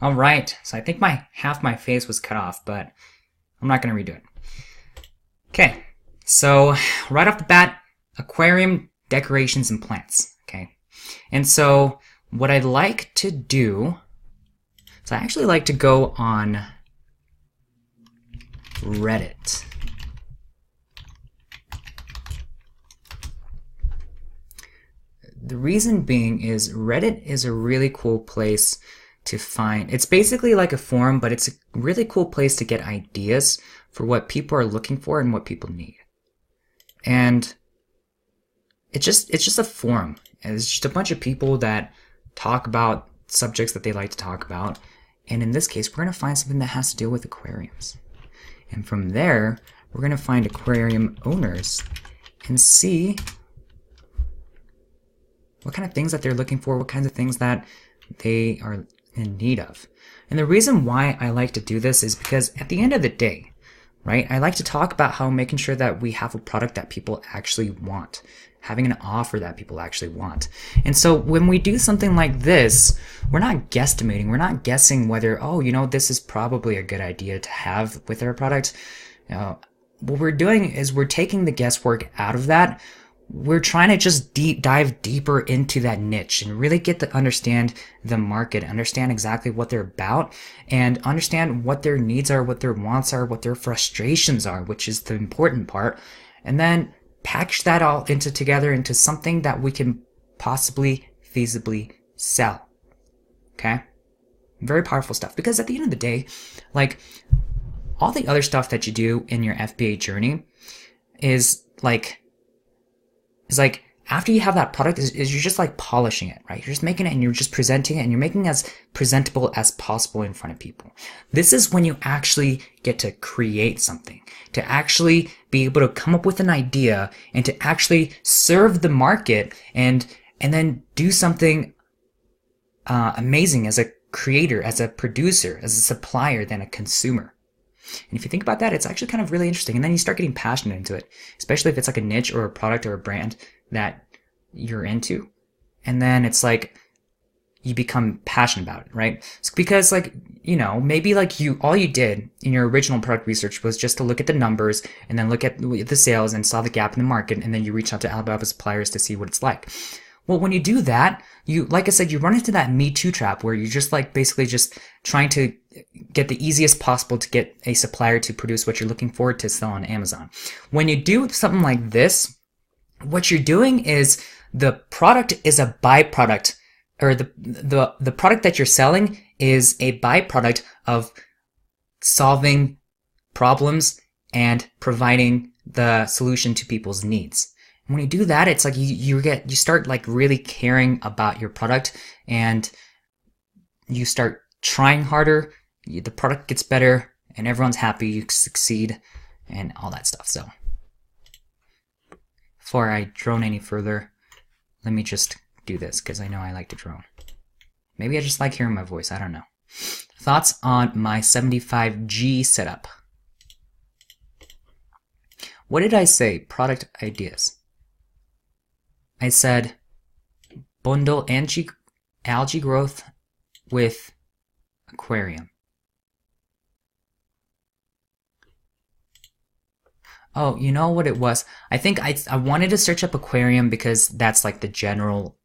All right, so I think half my face was cut off, but I'm not going to redo it. Okay, so right off the bat, aquarium decorations and plants. Okay, and so what I'd like to do is I actually like to go on Reddit. The reason being is Reddit is a really cool place to find. It's basically like a forum, but it's a really cool place to get ideas for what people are looking for and what people need. And it's just a forum. It's just a bunch of people that talk about subjects that they like to talk about. And in this case, we're going to find something that has to deal with aquariums. And from there, we're going to find aquarium owners and see what kind of things that they're looking for, what kinds of things that they are in need of. And the reason why I like to do this is because at the end of the day, right, I like to talk about how making sure that we have a product that people actually want, having an offer that people actually want. And so when we do something like this, we're not guesstimating, we're not guessing whether, oh, this is probably a good idea to have with our product. What we're doing is we're taking the guesswork out of that. We're trying to just dive deeper into that niche and really get to understand the market, understand exactly what they're about, and understand what their needs are, what their wants are, what their frustrations are, which is the important part, and then package that all together into something that we can possibly feasibly sell. Okay? Very powerful stuff, because at the end of the day, like, all the other stuff that you do in your FBA journey is like after you have that product is you're just like polishing it, right? You're just making it and you're just presenting it and you're making it as presentable as possible in front of people. This is when you actually get to create something, to actually be able to come up with an idea and to actually serve the market and then do something amazing as a creator, as a producer, as a supplier, than a consumer. And if you think about that, it's actually kind of really interesting. And then you start getting passionate into it, especially if it's like a niche or a product or a brand that you're into. And then it's like you become passionate about it, right? It's because maybe all you did in your original product research was just to look at the numbers and then look at the sales and saw the gap in the market. And then you reach out to Alibaba suppliers to see what it's like. Well, when you do that, like I said, you run into that Me Too trap where you're just basically just trying to get the easiest possible to get a supplier to produce what you're looking for to sell on Amazon. When you do something like this, what you're doing is the product is a byproduct, or the product that you're selling is a byproduct of solving problems and providing the solution to people's needs. When you do that, it's like you start really caring about your product, and you start trying harder. The product gets better, and everyone's happy. You succeed, and all that stuff. So, before I drone any further, let me just do this because I know I like to drone. Maybe I just like hearing my voice. I don't know. Thoughts on my 75G setup? What did I say? Product ideas. I said bundle algae growth with aquarium. Oh, you know what it was? I think I wanted to search up aquarium because that's like the general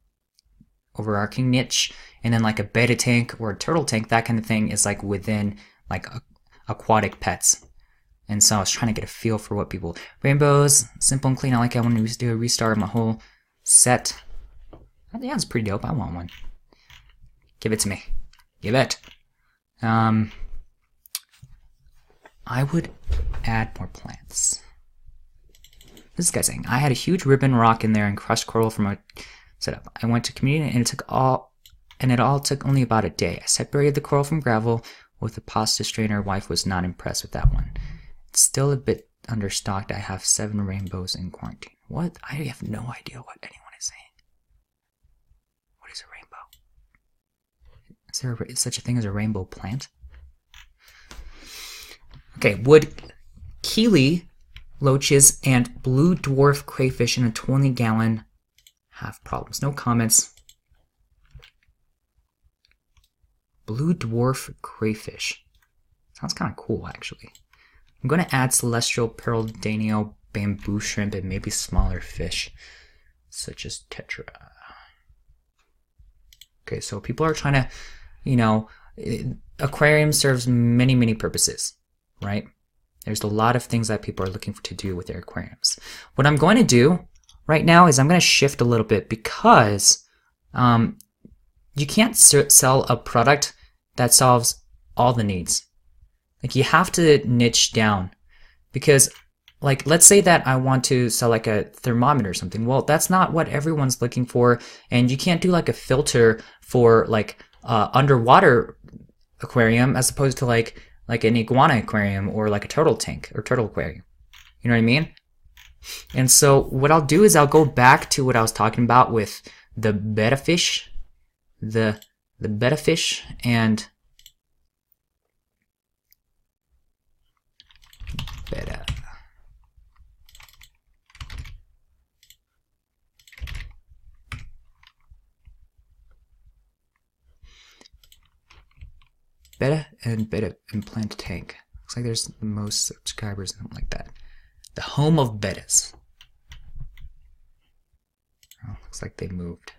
overarching niche, and then like a betta tank or a turtle tank, that kind of thing, is like within like aquatic pets. And so I was trying to get a feel for what people... Rainbows, simple and clean. I like it. I want to do a restart of my whole set. Yeah, it's pretty dope. I want one. Give it to me. Give it. I would add more plants. This guy's saying, I had a huge ribbon rock in there and crushed coral from a setup. I went to community and it all took only about a day. I separated the coral from gravel with a pasta strainer. Wife was not impressed with that one. It's still a bit understocked. I have 7 rainbows in quarantine. What? I have no idea what anyone is saying. What is a rainbow? Is there such a thing as a rainbow plant? Okay, wood keely loaches and blue dwarf crayfish in a 20-gallon have problems. No comments. Blue dwarf crayfish. Sounds kind of cool, actually. I'm going to add celestial pearl danio, bamboo shrimp, and maybe smaller fish, such as tetra. Okay, so people are trying to, you know, aquarium serves many, many purposes, right? There's a lot of things that people are looking to do with their aquariums. What I'm going to do right now is I'm going to shift a little bit because you can't sell a product that solves all the needs. Like, you have to niche down, because, like, let's say that I want to sell like a thermometer or something. Well, that's not what everyone's looking for, and you can't do like a filter for like underwater aquarium as opposed to like an iguana aquarium or like a turtle tank or turtle aquarium. You know what I mean? And so what I'll do is I'll go back to what I was talking about with the betta fish, the betta fish and betta. Betta and betta implant tank. Looks like there's the most subscribers, something like that. The home of bettas. Oh, looks like they moved.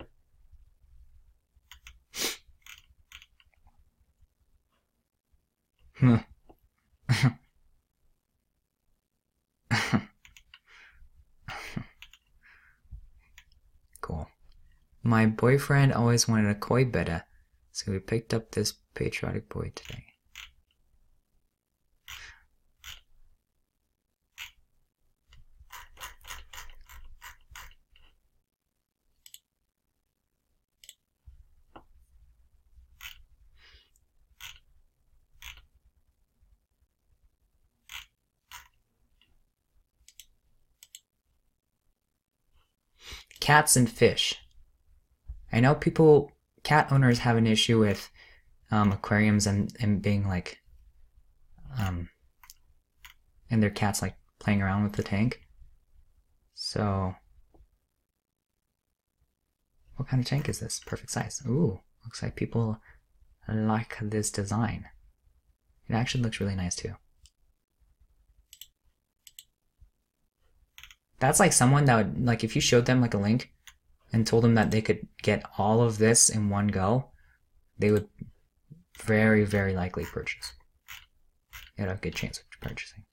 Cool. My boyfriend always wanted a koi betta, so we picked up this patriotic boy today. Cats and fish. I know cat owners have an issue with aquariums and being like, and their cats like playing around with the tank. So, what kind of tank is this? Perfect size. Ooh, looks like people like this design. It actually looks really nice too. That's like someone that would, like, if you showed them like a link and told them that they could get all of this in one go, they would very, very likely purchase. You had a good chance of purchasing.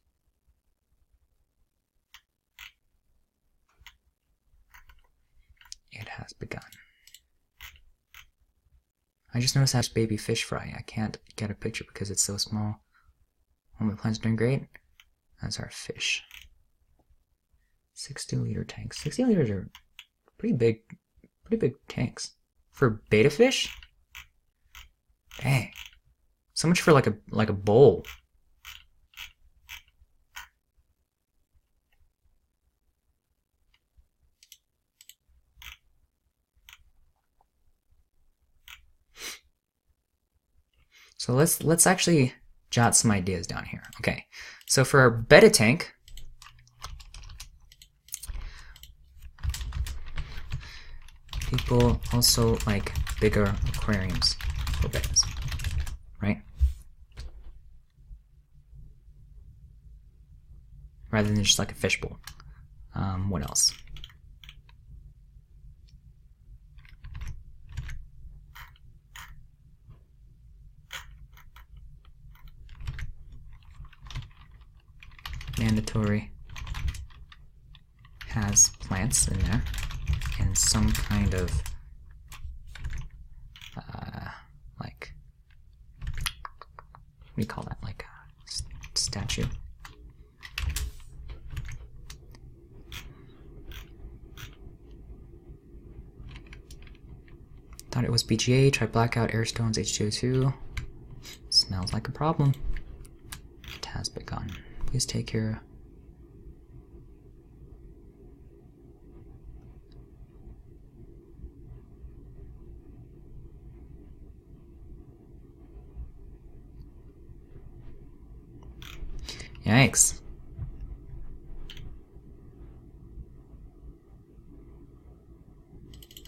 It has begun. I just noticed that's baby fish fry. I can't get a picture because it's so small. Oh, my plant's doing great. That's our fish. 60-liter tanks. 60 liters are pretty big tanks for betta fish. Dang, so much for like a bowl. So let's actually jot some ideas down here. Okay, so for our betta tank, people also like bigger aquariums for bettas, right? Rather than just like a fishbowl. What else? Mandatory has plants in there and some kind of like, what do you call that, like a statue. Thought it was BGA, try blackout, air stones, H2O2. Smells like a problem. It has begun. Please take care. Yikes.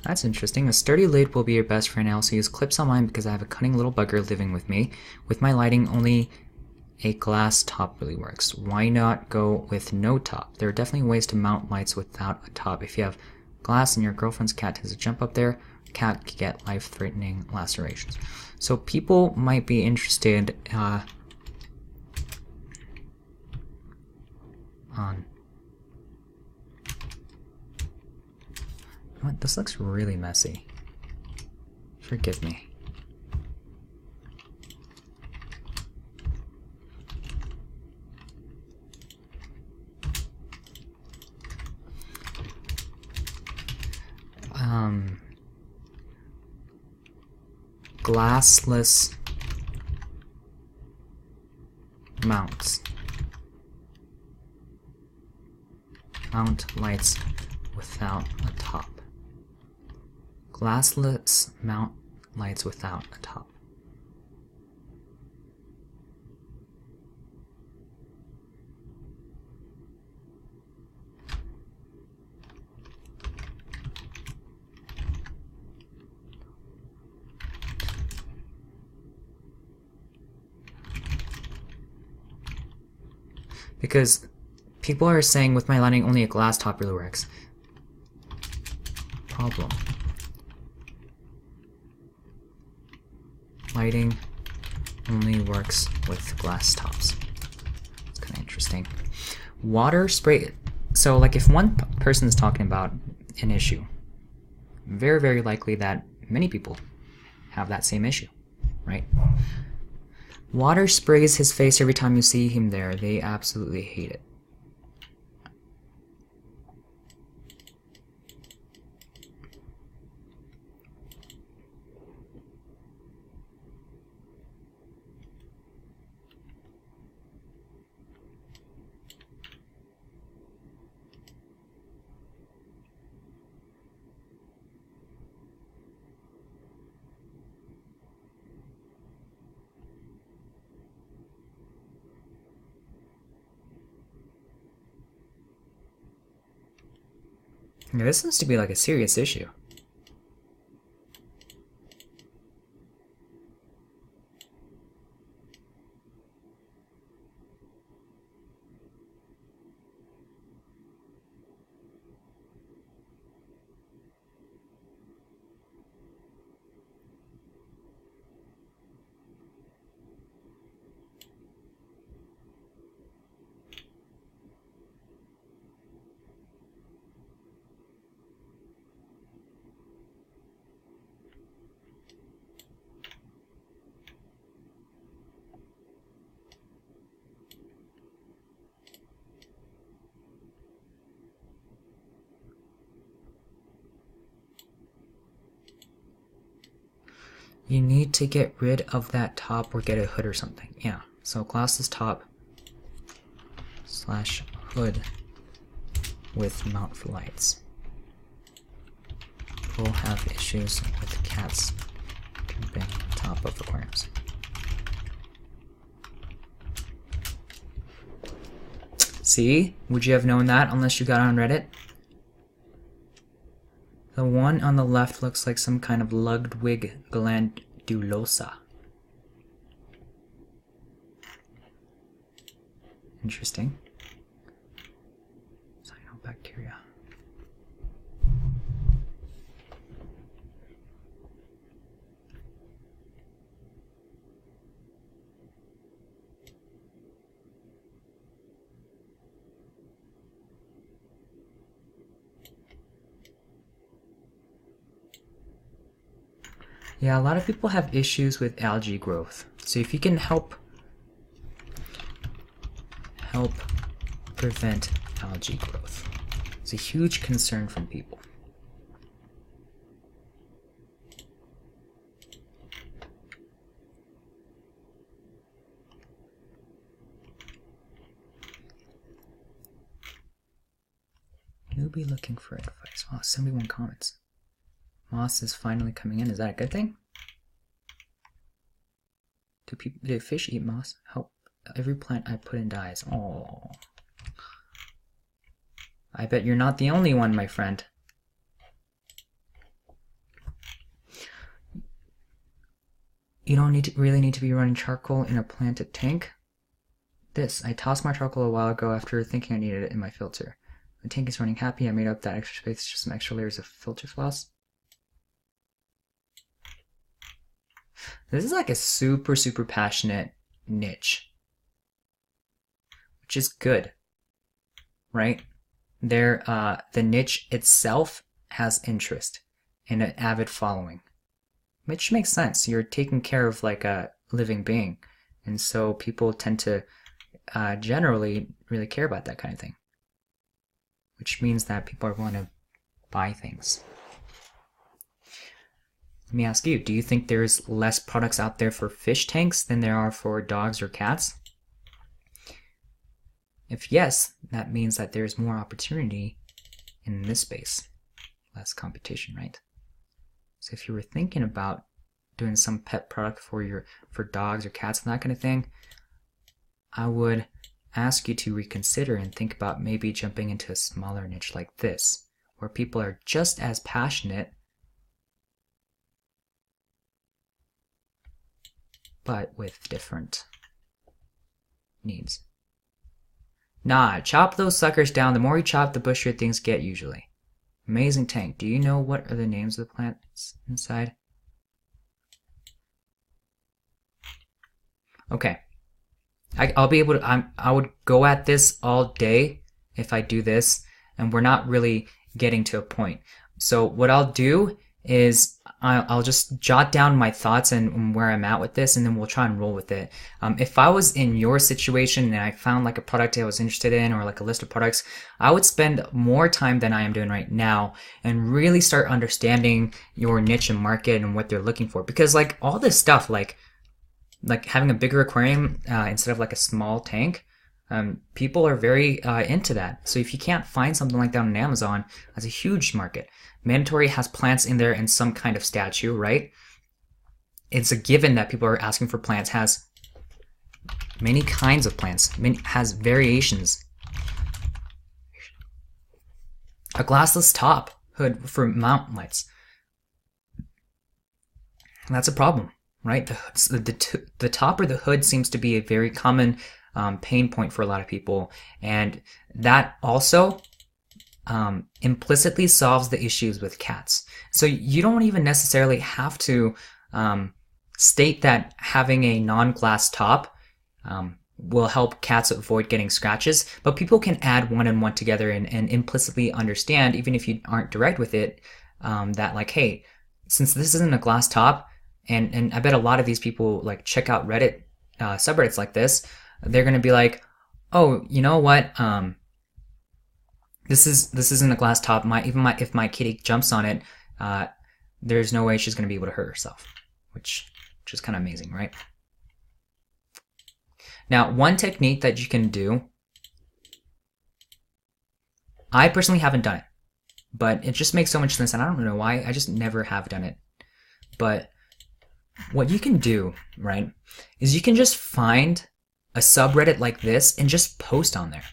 That's interesting. A sturdy lid will be your best friend. I also use clips on mine because I have a cunning little bugger living with me. With my lighting, only a glass top really works. Why not go with no top? There are definitely ways to mount lights without a top. If you have glass and your girlfriend's cat tends to jump up there, cat could get life-threatening lacerations. So people might be interested on... What? This looks really messy. Forgive me. Glassless mounts. Mount lights without a top. Glassless mount lights without a top. Because people are saying with my lighting only a glass top really works. Problem. Lighting only works with glass tops. It's kind of interesting. Water spray. So like if one person is talking about an issue, very, very likely that many people have that same issue, right? Water sprays his face every time you see him there. They absolutely hate it. Yeah, this seems to be like a serious issue. You need to get rid of that top or get a hood or something. Yeah, so glasses top slash hood with mount for lights. People have issues with cats jumping on top of aquariums. See? Would you have known that unless you got on Reddit? The one on the left looks like some kind of Ludwig glandulosa. Interesting. Cyanobacteria. Yeah, a lot of people have issues with algae growth. So if you can help prevent algae growth, it's a huge concern from people. You'll be looking for advice. Wow, 71 comments. Moss is finally coming in. Is that a good thing? Do fish eat moss? Help. Every plant I put in dies. Oh. I bet you're not the only one, my friend. You don't really need to be running charcoal in a planted tank. This, I tossed my charcoal a while ago after thinking I needed it in my filter. The tank is running happy. I made up that extra space, just some extra layers of filter floss. This is like a super, super passionate niche, which is good, right? The niche itself has interest and an avid following, which makes sense. You're taking care of like a living being, and so people tend to generally really care about that kind of thing, which means that people are going to buy things. Let me ask you, do you think there's less products out there for fish tanks than there are for dogs or cats? If yes, that means that there's more opportunity in this space. Less competition, right? So if you were thinking about doing some pet product for dogs or cats and that kind of thing, I would ask you to reconsider and think about maybe jumping into a smaller niche like this, where people are just as passionate but with different needs. Nah, chop those suckers down. The more you chop, the bushier things get usually. Amazing tank. Do you know what are the names of the plants inside? Okay. I'll be able to, I would go at this all day if I do this, and we're not really getting to a point. So what I'll do is I'll just jot down my thoughts and where I'm at with this, and then we'll try and roll with it. If I was in your situation and I found like a product I was interested in, or like a list of products, I would spend more time than I am doing right now and really start understanding your niche and market and what they're looking for. Because like all this stuff, like having a bigger aquarium instead of like a small tank, people are very into that. So if you can't find something like that on Amazon, that's a huge market. Mandatory has plants in there and some kind of statue, right? It's a given that people are asking for plants. Has many kinds of plants, has variations. A glassless top hood for mount lights. That's a problem, right? The top or the hood seems to be a very common pain point for a lot of people, and that also implicitly solves the issues with cats. So you don't even necessarily have to state that having a non-glass top will help cats avoid getting scratches, but people can add one and one together and implicitly understand, even if you aren't direct with it, that like, hey, since this isn't a glass top, and I bet a lot of these people like check out Reddit subreddits like this, they're going to be like, oh, you know what? This isn't a glass top. If my kitty jumps on it, there's no way she's going to be able to hurt herself, which is kind of amazing, right? Now, one technique that you can do, I personally haven't done it, but it just makes so much sense, and I don't know why. I just never have done it. But what you can do, right, is you can just find a subreddit like this and just post on there,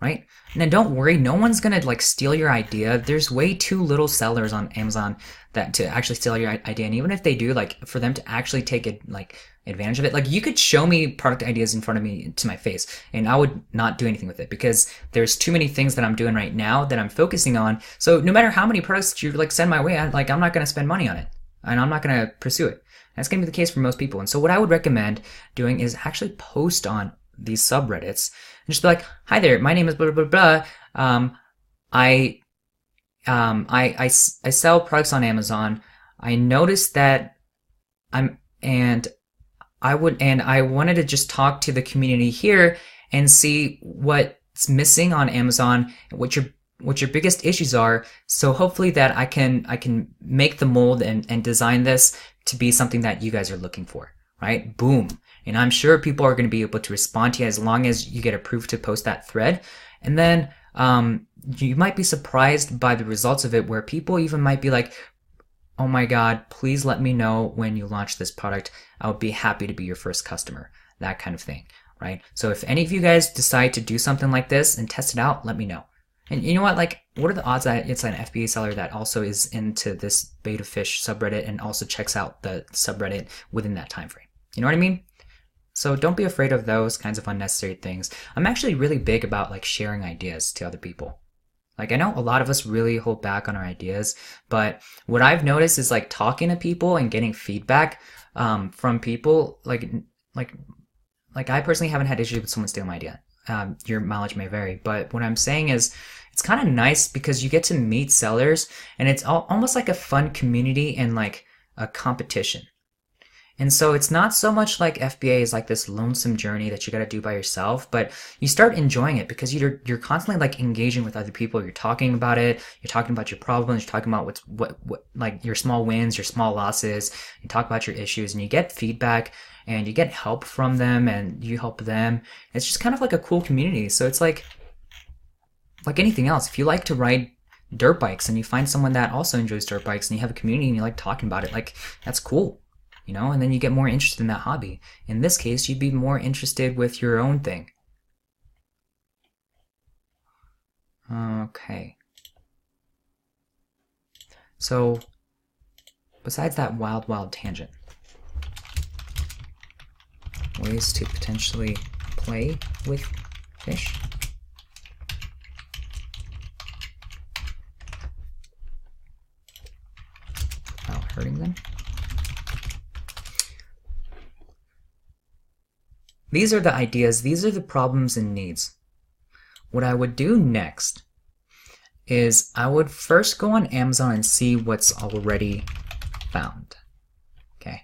right? And then don't worry, no one's gonna like steal your idea. There's way too little sellers on Amazon that to actually steal your idea, and even if they do, like for them to actually take it like advantage of it, like you could show me product ideas in front of me to my face, and I would not do anything with it because there's too many things that I'm doing right now that I'm focusing on. So no matter how many products that you like send my way, I'm not gonna spend money on it, and I'm not gonna pursue it. That's gonna be the case for most people. And so what I would recommend doing is actually post on these subreddits and just be like, hi there, my name is blah blah blah blah. I sell products on Amazon. I noticed that I wanted to just talk to the community here and see what's missing on Amazon, what your biggest issues are. So hopefully that I can make the mold and design this to be something that you guys are looking for, right? Boom. And I'm sure people are going to be able to respond to you as long as you get approved to post that thread. And then you might be surprised by the results of it, where people even might be like, oh my God, please let me know when you launch this product. I would be happy to be your first customer, that kind of thing, right? So if any of you guys decide to do something like this and test it out, let me know. And you know what? Like, what are the odds that it's an FBA seller that also is into this beta fish subreddit and also checks out the subreddit within that time frame? You know what I mean? So don't be afraid of those kinds of unnecessary things. I'm actually really big about like sharing ideas to other people. Like I know a lot of us really hold back on our ideas, but what I've noticed is like talking to people and getting feedback from people. Like I personally haven't had issues with someone stealing my idea. Your mileage may vary, but what I'm saying is it's kind of nice because you get to meet sellers, and it's almost like a fun community and like a competition. And so it's not so much like FBA is like this lonesome journey that you got to do by yourself, but you start enjoying it because you're constantly like engaging with other people. You're talking about it. You're talking about your problems. You're talking about what like your small wins, your small losses. You talk about your issues, and you get feedback, and you get help from them, and you help them. It's just kind of like a cool community. So it's like anything else. If you like to ride dirt bikes and you find someone that also enjoys dirt bikes and you have a community and you like talking about it, like that's cool. You know, and then you get more interested in that hobby. In this case, you'd be more interested with your own thing. Okay. So, besides that wild tangent, ways to potentially play with fish. Without hurting them. These are the ideas, these are the problems and needs. What I would do next is I would first go on Amazon and see what's already found. Okay.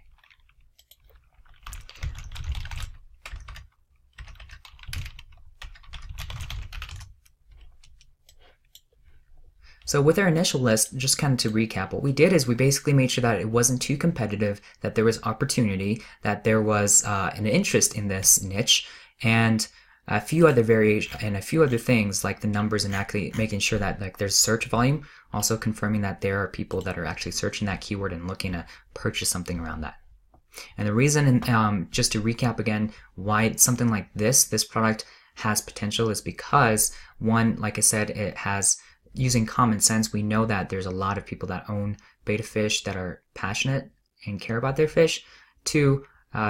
So with our initial list, just kind of to recap, what we did is we basically made sure that it wasn't too competitive, that there was opportunity, that there was an interest in this niche, and a few other variations and a few other things like the numbers and actually making sure that like there's search volume, also confirming that there are people that are actually searching that keyword and looking to purchase something around that. And the reason, just to recap again, why something like this product has potential is because, one, like I said, it has, using common sense, we know that there's a lot of people that own beta fish that are passionate and care about their fish. Two,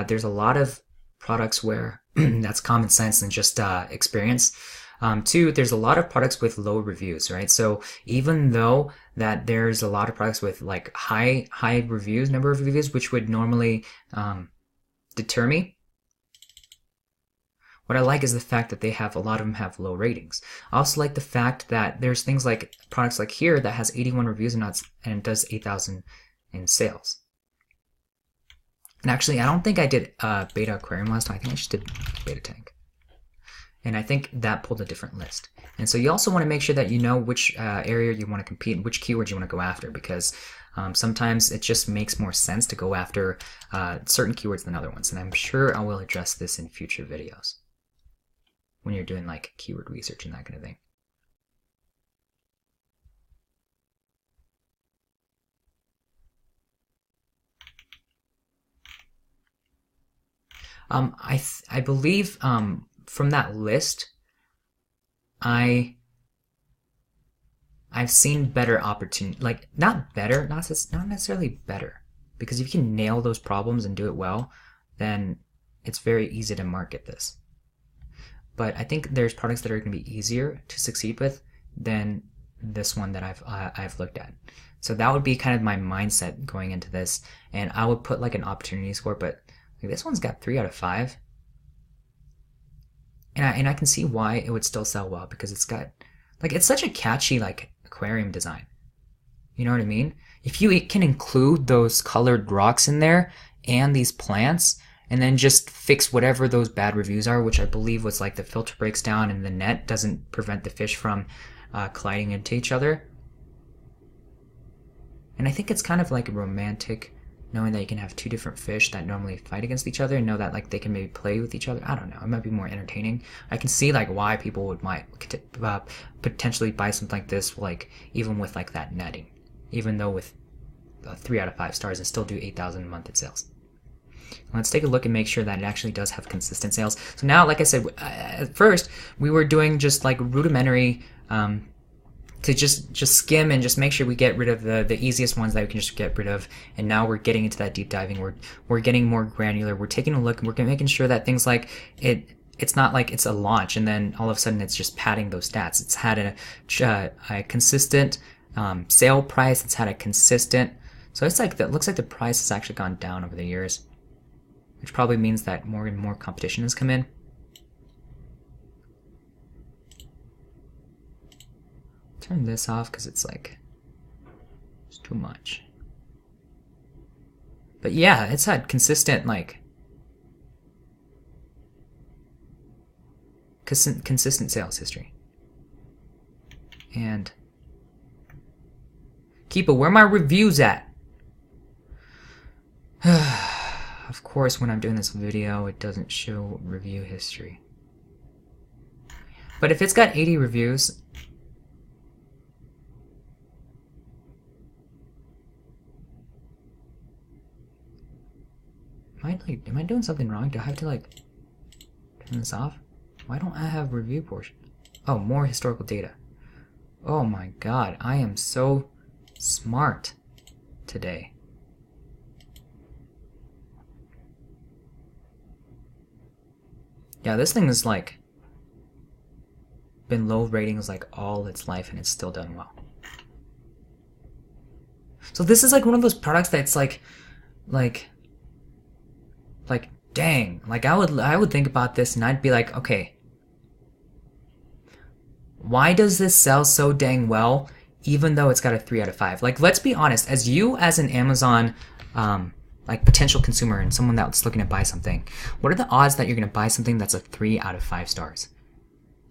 there's a lot of products where that's common sense and just experience. Two, there's a lot of products with low reviews, right? So even though that there's a lot of products with like high reviews, number of reviews, which would normally deter me, what I like is the fact that a lot of them have low ratings. I also like the fact that there's things like products like here that has 81 reviews and it does 8,000 in sales. And actually, I don't think I did beta aquarium last time. I think I just did beta tank. And I think that pulled a different list. And so you also want to make sure that you know which area you want to compete and which keywords you want to go after, because sometimes it just makes more sense to go after certain keywords than other ones. And I'm sure I will address this in future videos when you're doing like keyword research and that kind of thing. I believe from that list, I've seen better opportunity, like not necessarily better, because if you can nail those problems and do it well, then it's very easy to market this. But I think there's products that are going to be easier to succeed with than this one that I've looked at. So that would be kind of my mindset going into this, and I would put like an opportunity score, but like this one's got 3 out of 5. And I can see why it would still sell well, because it's got like, it's such a catchy like aquarium design. You know what I mean? If you can include those colored rocks in there and these plants, and then just fix whatever those bad reviews are, which I believe was like the filter breaks down and the net doesn't prevent the fish from colliding into each other. And I think it's kind of like romantic, knowing that you can have two different fish that normally fight against each other and know that like they can maybe play with each other. I don't know. It might be more entertaining. I can see like why people might potentially buy something like this, like even with like that netting, even though with 3 out of 5 stars and still do 8,000 a month in sales. Let's take a look and make sure that it actually does have consistent sales. So now, like I said, at first we were doing just like rudimentary to just skim and just make sure we get rid of the easiest ones that we can just get rid of. And now we're getting into that deep diving. We're getting more granular. We're taking a look and we're making sure that things like it's not like it's a launch and then all of a sudden it's just padding those stats. It's had a consistent sale price. It's had a consistent, so it's like that. Looks like the price has actually gone down over the years, which probably means that more and more competition has come in. Turn this off because it's like it's too much. But yeah, it's had consistent like consistent sales history. And Keepa, where are my reviews at? Of course, when I'm doing this video, it doesn't show review history. But if it's got 80 reviews, am I doing something wrong? Do I have to like turn this off? Why don't I have review portion? Oh, more historical data. Oh my god, I am so smart today. Yeah, this thing is like been low ratings like all its life and it's still done well. So this is like one of those products that's like dang, like I would think about this and I'd be like, okay, why does this sell so dang well even though it's got a 3 out of 5? Like, let's be honest, as an Amazon like potential consumer and someone that's looking to buy something, what are the odds that you're going to buy something that's a 3 out of 5 stars?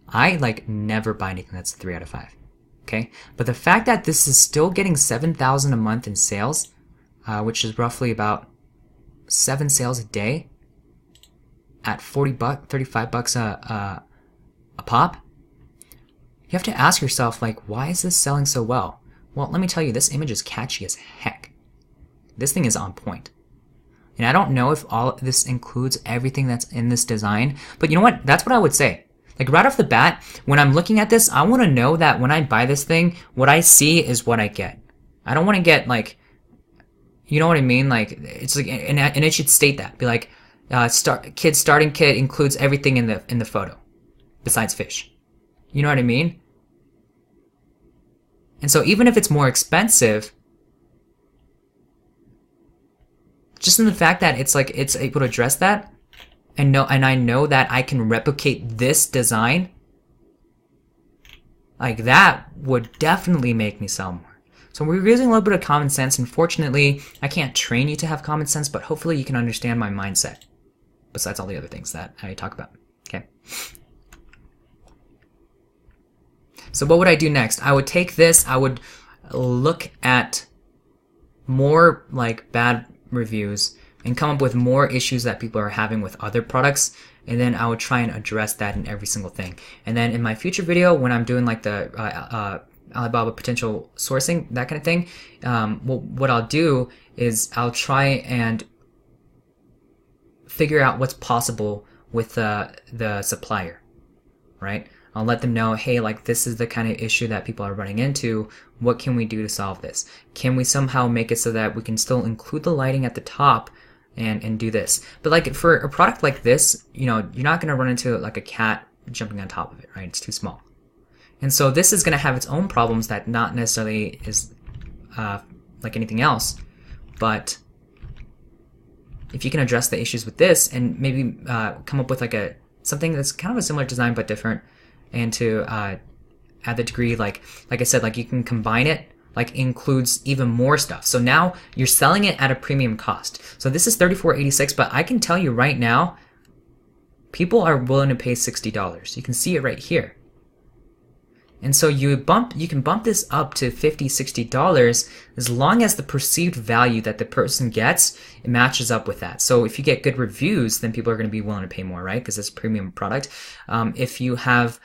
I like never buy anything that's a 3 out of 5. Okay, but the fact that this is still getting 7,000 a month in sales, which is roughly about 7 sales a day at $40, $35 a pop, you have to ask yourself, like, why is this selling so well? Well, let me tell you, this image is catchy as heck. This thing is on point. And I don't know if all of this includes everything that's in this design, but you know what? That's what I would say. Like, right off the bat, when I'm looking at this, I want to know that when I buy this thing, what I see is what I get. I don't want to get, like, you know what I mean? Like, it's like, and it should state that. Be like, starting kit includes everything in the photo, besides fish. You know what I mean? And so even if it's more expensive, just in the fact that it's like it's able to address that, and I know that I can replicate this design, like that would definitely make me sell more. So we're using a little bit of common sense. Unfortunately, I can't train you to have common sense, but hopefully you can understand my mindset, besides all the other things that I talk about. Okay. So what would I do next? I would take this, I would look at more like bad reviews and come up with more issues that people are having with other products, and then I would try and address that in every single thing. And then in my future video, when I'm doing like the Alibaba potential sourcing, that kind of thing, what I'll do is I'll try and figure out what's possible with the supplier, right? I'll let them know, hey, like this is the kind of issue that people are running into. What can we do to solve this? Can we somehow make it so that we can still include the lighting at the top and do this? But like for a product like this, you know, you're not going to run into like a cat jumping on top of it, right? It's too small. And so this is going to have its own problems that not necessarily is like anything else. But if you can address the issues with this and maybe come up with like something that's kind of a similar design but different, and to add the degree, like I said, like you can combine it, like includes even more stuff. So now you're selling it at a premium cost. So this is $34.86, but I can tell you right now, people are willing to pay $60. You can see it right here. And so you can bump this up to $50, $60 as long as the perceived value that the person gets, it matches up with that. So if you get good reviews, then people are going to be willing to pay more, right? Because it's a premium product. If you have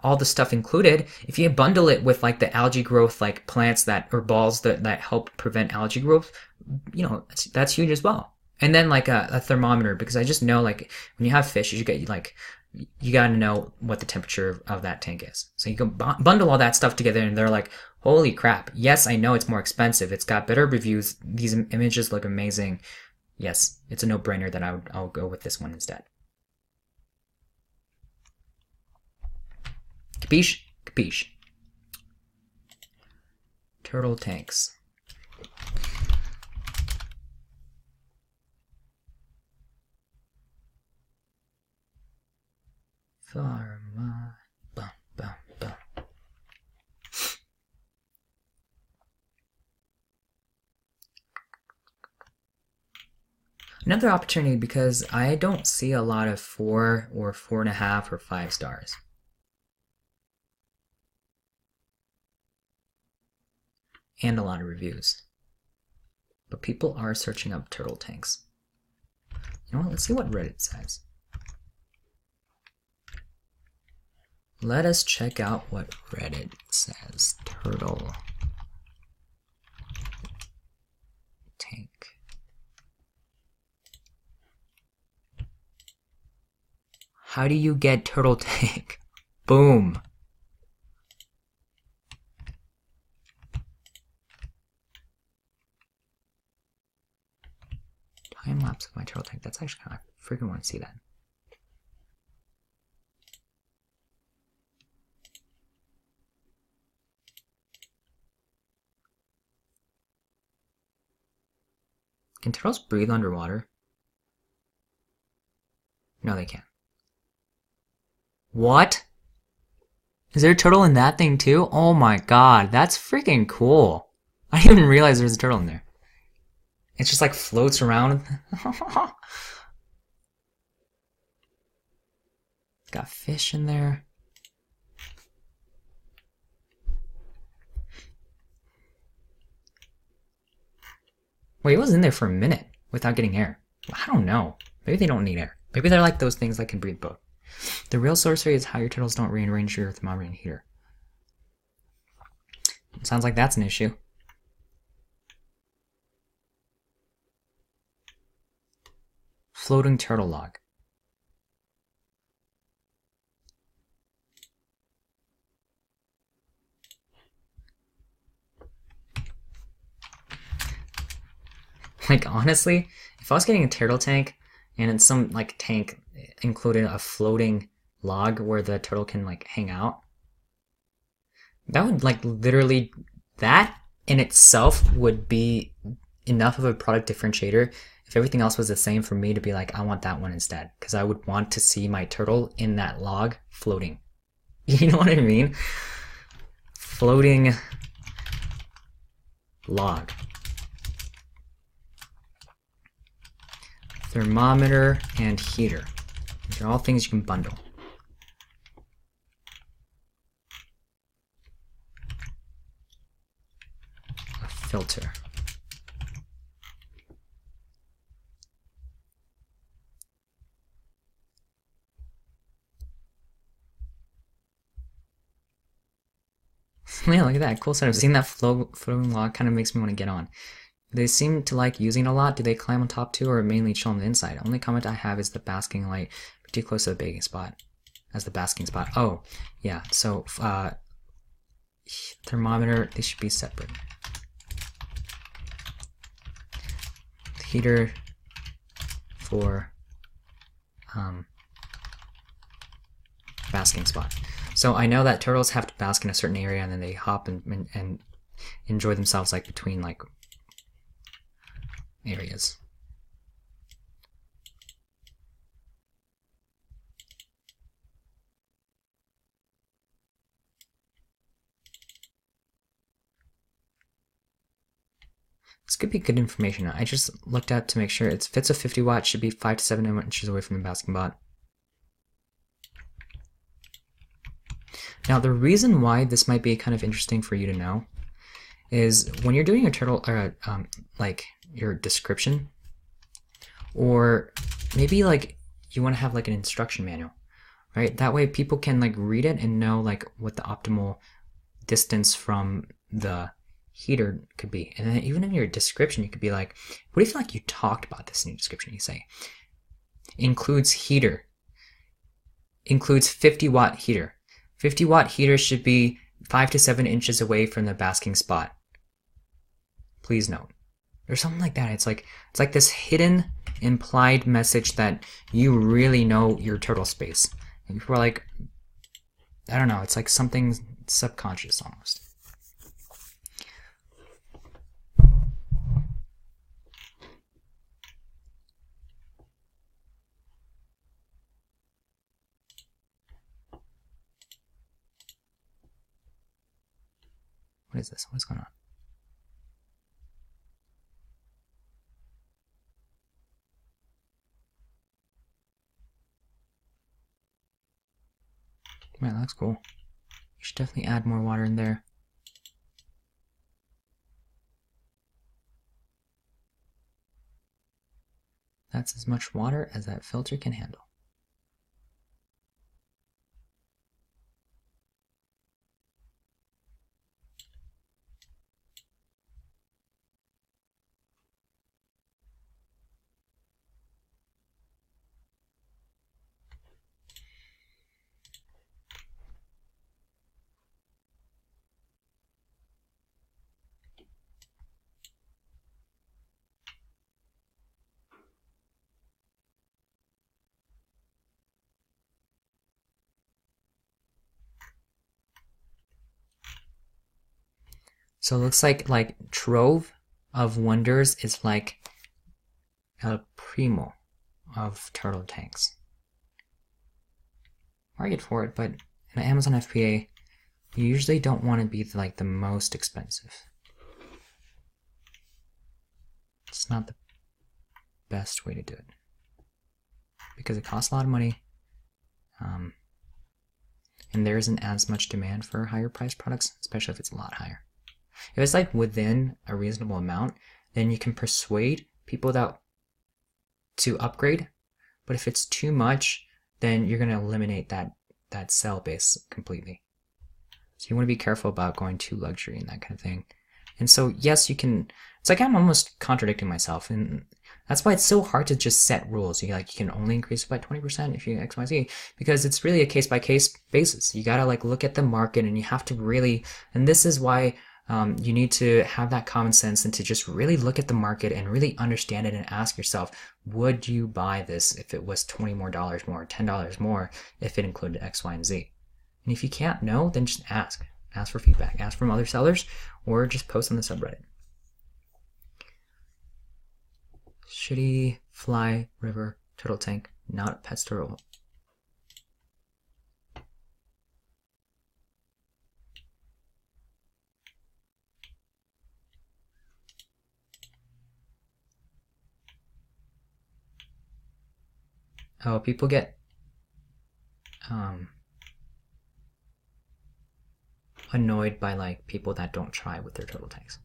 all the stuff included, if you bundle it with like the algae growth, like plants or balls that help prevent algae growth, you know, that's huge as well. And then like a thermometer, because I just know like when you have fish, you get like you got to know what the temperature of that tank is. So you can bundle all that stuff together, and they're like, holy crap! Yes, I know it's more expensive. It's got better reviews. These images look amazing. Yes, it's a no-brainer that I'll go with this one instead. Capiche? Capiche. Turtle tanks. Pharma. Bum, bum, bum. Another opportunity, because I don't see a lot of 4 or 4.5 or 5 stars. And a lot of reviews. But people are searching up turtle tanks. You know what? Let's see what Reddit says. Let us check out what Reddit says. Turtle tank. How do you get turtle tank? Boom. Time lapse of my turtle tank. That's actually kind of, I freaking want to see that. Can turtles breathe underwater? No, they can't. What? Is there a turtle in that thing too? Oh my god, that's freaking cool. I didn't even realize there was a turtle in there. It just like floats around. Got fish in there. Wait, it was in there for a minute without getting air. I don't know. Maybe they don't need air. Maybe they're like those things that can breathe both. The real sorcery is how your turtles don't rearrange your thermometer and heater. It sounds like that's an issue. Floating turtle log. Like, honestly, if I was getting a turtle tank and in some like tank included a floating log where the turtle can like hang out, that would like literally, that in itself would be enough of a product differentiator if everything else was the same for me to be like, I want that one instead, because I would want to see my turtle in that log floating. You know what I mean? Floating log. Thermometer and heater. These are all things you can bundle. A filter. Yeah, look at that. Cool setup. Seeing that floating log kind of makes me want to get on. They seem to like using it a lot. Do they climb on top too, or mainly chill on the inside? Only comment I have is the basking light, pretty close to the baking spot, as the basking spot. Oh, yeah. So thermometer, they should be separate. Heater for basking spot. So I know that turtles have to bask in a certain area, and then they hop and enjoy themselves like between like areas. This could be good information. I just looked up to make sure if it's a 50 watt, should be 5 to 7 inches away from the basking bot. Now the reason why this might be kind of interesting for you to know is when you're doing a turtle, like your description, or maybe like you want to have like an instruction manual, right? That way people can like read it and know like what the optimal distance from the heater could be. And then even in your description, you could be like, what if like you talked about this in your description? You say, includes heater, includes 50-watt heater. 50-watt heater should be 5 to 7 inches away from the basking spot. Please note. Or something like that. It's like this hidden implied message that you really know your turtle space. And people are like, I don't know, it's like something subconscious almost. What is this? What's going on? Man, that looks cool. You should definitely add more water in there. That's as much water as that filter can handle. So it looks like Trove of Wonders is like El Primo of turtle tanks. Market for it, but in Amazon FBA, you usually don't want to be like the most expensive. It's not the best way to do it because it costs a lot of money, and there isn't as much demand for higher priced products, especially if it's a lot higher. If it's like within a reasonable amount, then you can persuade people to upgrade. But if it's too much, then you're going to eliminate that sell base completely. So you want to be careful about going too luxury and that kind of thing. And so yes, you can. It's like I'm almost contradicting myself, and that's why it's so hard to just set rules. You can only increase it by 20% if you XYZ, because it's really a case by case basis. You gotta like look at the market, and you have to really. And this is why. You need to have that common sense and to just really look at the market and really understand it and ask yourself, would you buy this if it was $20 more, $10 more, if it included X, Y, and Z? And if you can't know, then just ask. Ask for feedback. Ask from other sellers, or just post on the subreddit. Shitty fly river turtle tank, not pet turtle. Oh, people get annoyed by like people that don't try with their turtle tanks.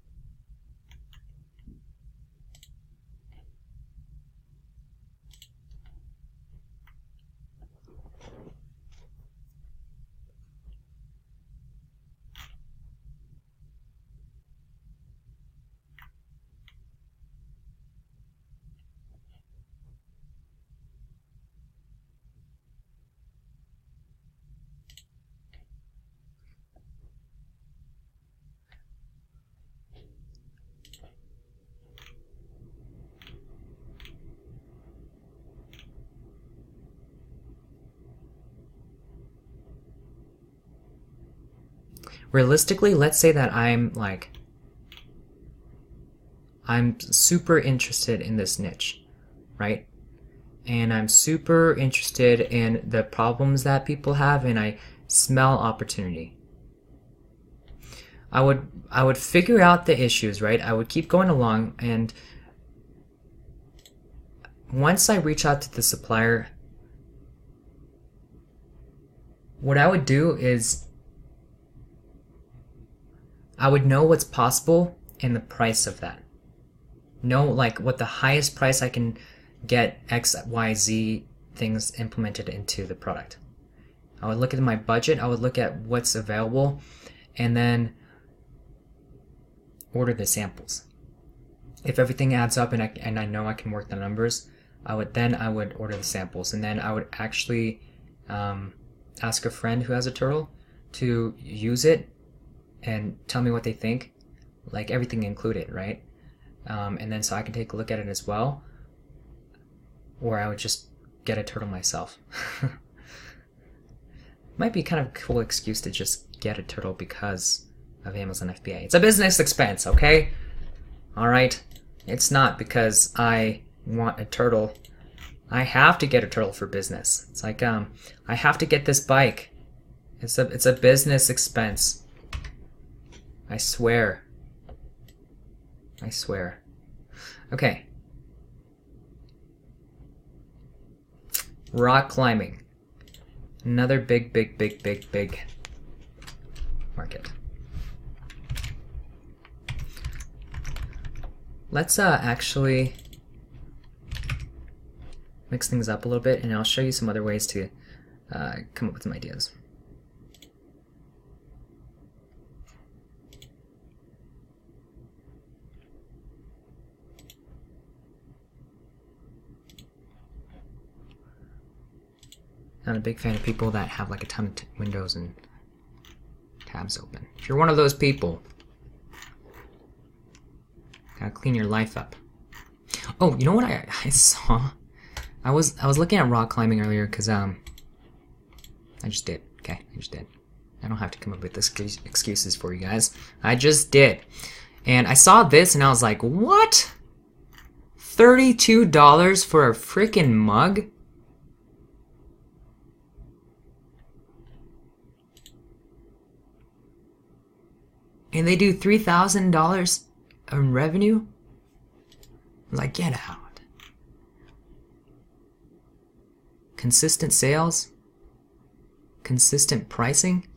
Realistically, let's say that I'm super interested in this niche, right? And I'm super interested in the problems that people have, and I smell opportunity. I would figure out the issues, right? I would keep going along, and once I reach out to the supplier, what I would do is I would know what's possible and the price of that. Know like what the highest price I can get X, Y, Z things implemented into the product. I would look at my budget, I would look at what's available, and then order the samples. If everything adds up and I know I can work the numbers, I would order the samples, and then I would actually ask a friend who has a turtle to use it and tell me what they think, like everything included, right? And then so I can take a look at it as well, or I would just get a turtle myself. Might be kind of a cool excuse to just get a turtle because of Amazon FBA. It's a business expense, okay? Alright? It's not because I want a turtle. I have to get a turtle for business. It's like, I have to get this bike. It's a business expense. I swear. I swear. Okay. Rock climbing. Another big market. Let's actually mix things up a little bit, and I'll show you some other ways to come up with some ideas. I'm a big fan of people that have like a ton of windows and tabs open. If you're one of those people, gotta clean your life up. Oh, you know what I saw? I was looking at rock climbing earlier because I just did. Okay, I just did. I don't have to come up with excuses for you guys. I just did. And I saw this and I was like, what? $32 for a freaking mug? And they do $3,000 in revenue? Like, get out. Consistent sales? Consistent pricing?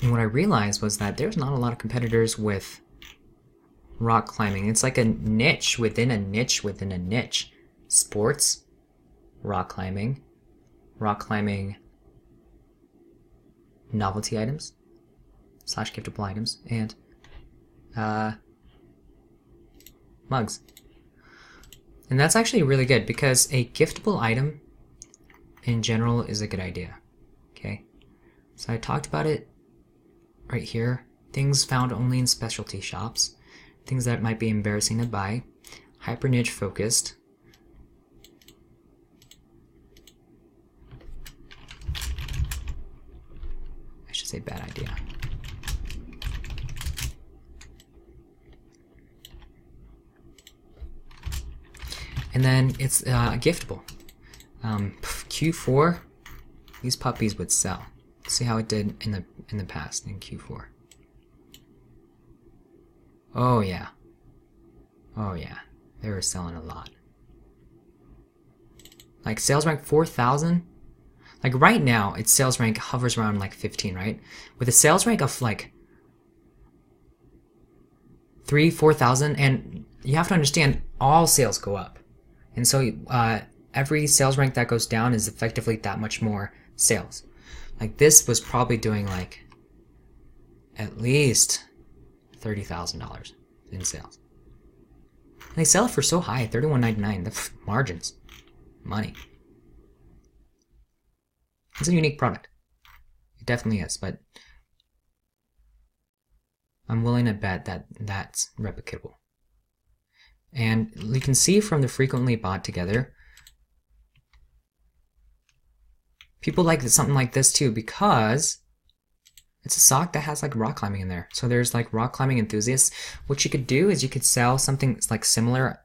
And what I realized was that there's not a lot of competitors with rock climbing. It's like a niche within a niche within a niche. Sports, rock climbing novelty items / giftable items, and mugs. And that's actually really good because a giftable item in general is a good idea. Okay, so I talked about it right here. Things found only in specialty shops, things that might be embarrassing to buy, hyper niche focused. I should say bad idea. And then it's giftable. Q4, these puppies would sell. See how it did in the past in Q4. Oh yeah. Oh yeah. They were selling a lot. Like sales rank 4,000. Like right now, its sales rank hovers around like 15, right? With a sales rank of like 4,000, and you have to understand all sales go up, and so every sales rank that goes down is effectively that much more sales. Like this was probably doing like at least $30,000 in sales. And they sell it for so high, $31.99. The margins, money. It's a unique product. It definitely is, but I'm willing to bet that that's replicable. And you can see from the frequently bought together, people like something like this too because it's a sock that has like rock climbing in there. So there's like rock climbing enthusiasts. What you could do is you could sell something like similar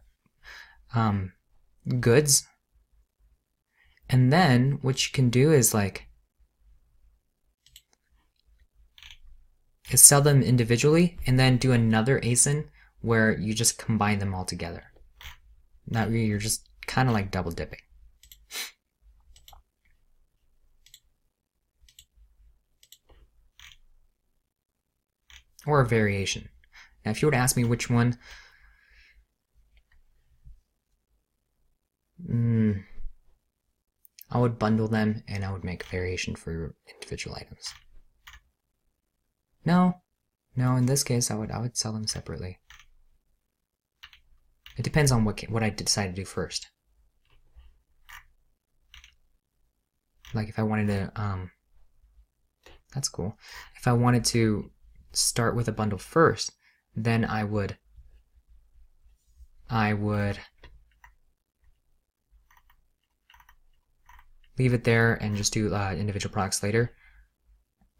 goods. And then what you can do is like sell them individually and then do another ASIN where you just combine them all together. That way you're just kind of like double dipping. or a variation. Now, if you were to ask me which one, I would bundle them and I would make a variation for individual items. No, in this case, I would sell them separately. It depends on what I decide to do first. Like if I wanted to, that's cool. If I wanted to start with a bundle first, then I would leave it there and just do individual products later.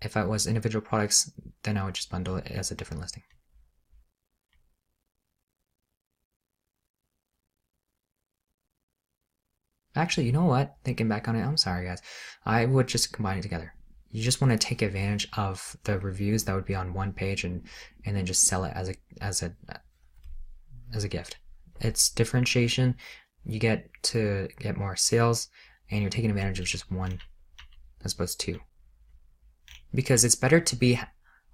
If it was individual products, then I would just bundle it as a different listing. Actually, you know what? Thinking back on it, I'm sorry guys. I would just combine it together. You just want to take advantage of the reviews that would be on one page and then just sell it as a gift. It's differentiation. You get to get more sales and you're taking advantage of just one as opposed to two. Because it's better to be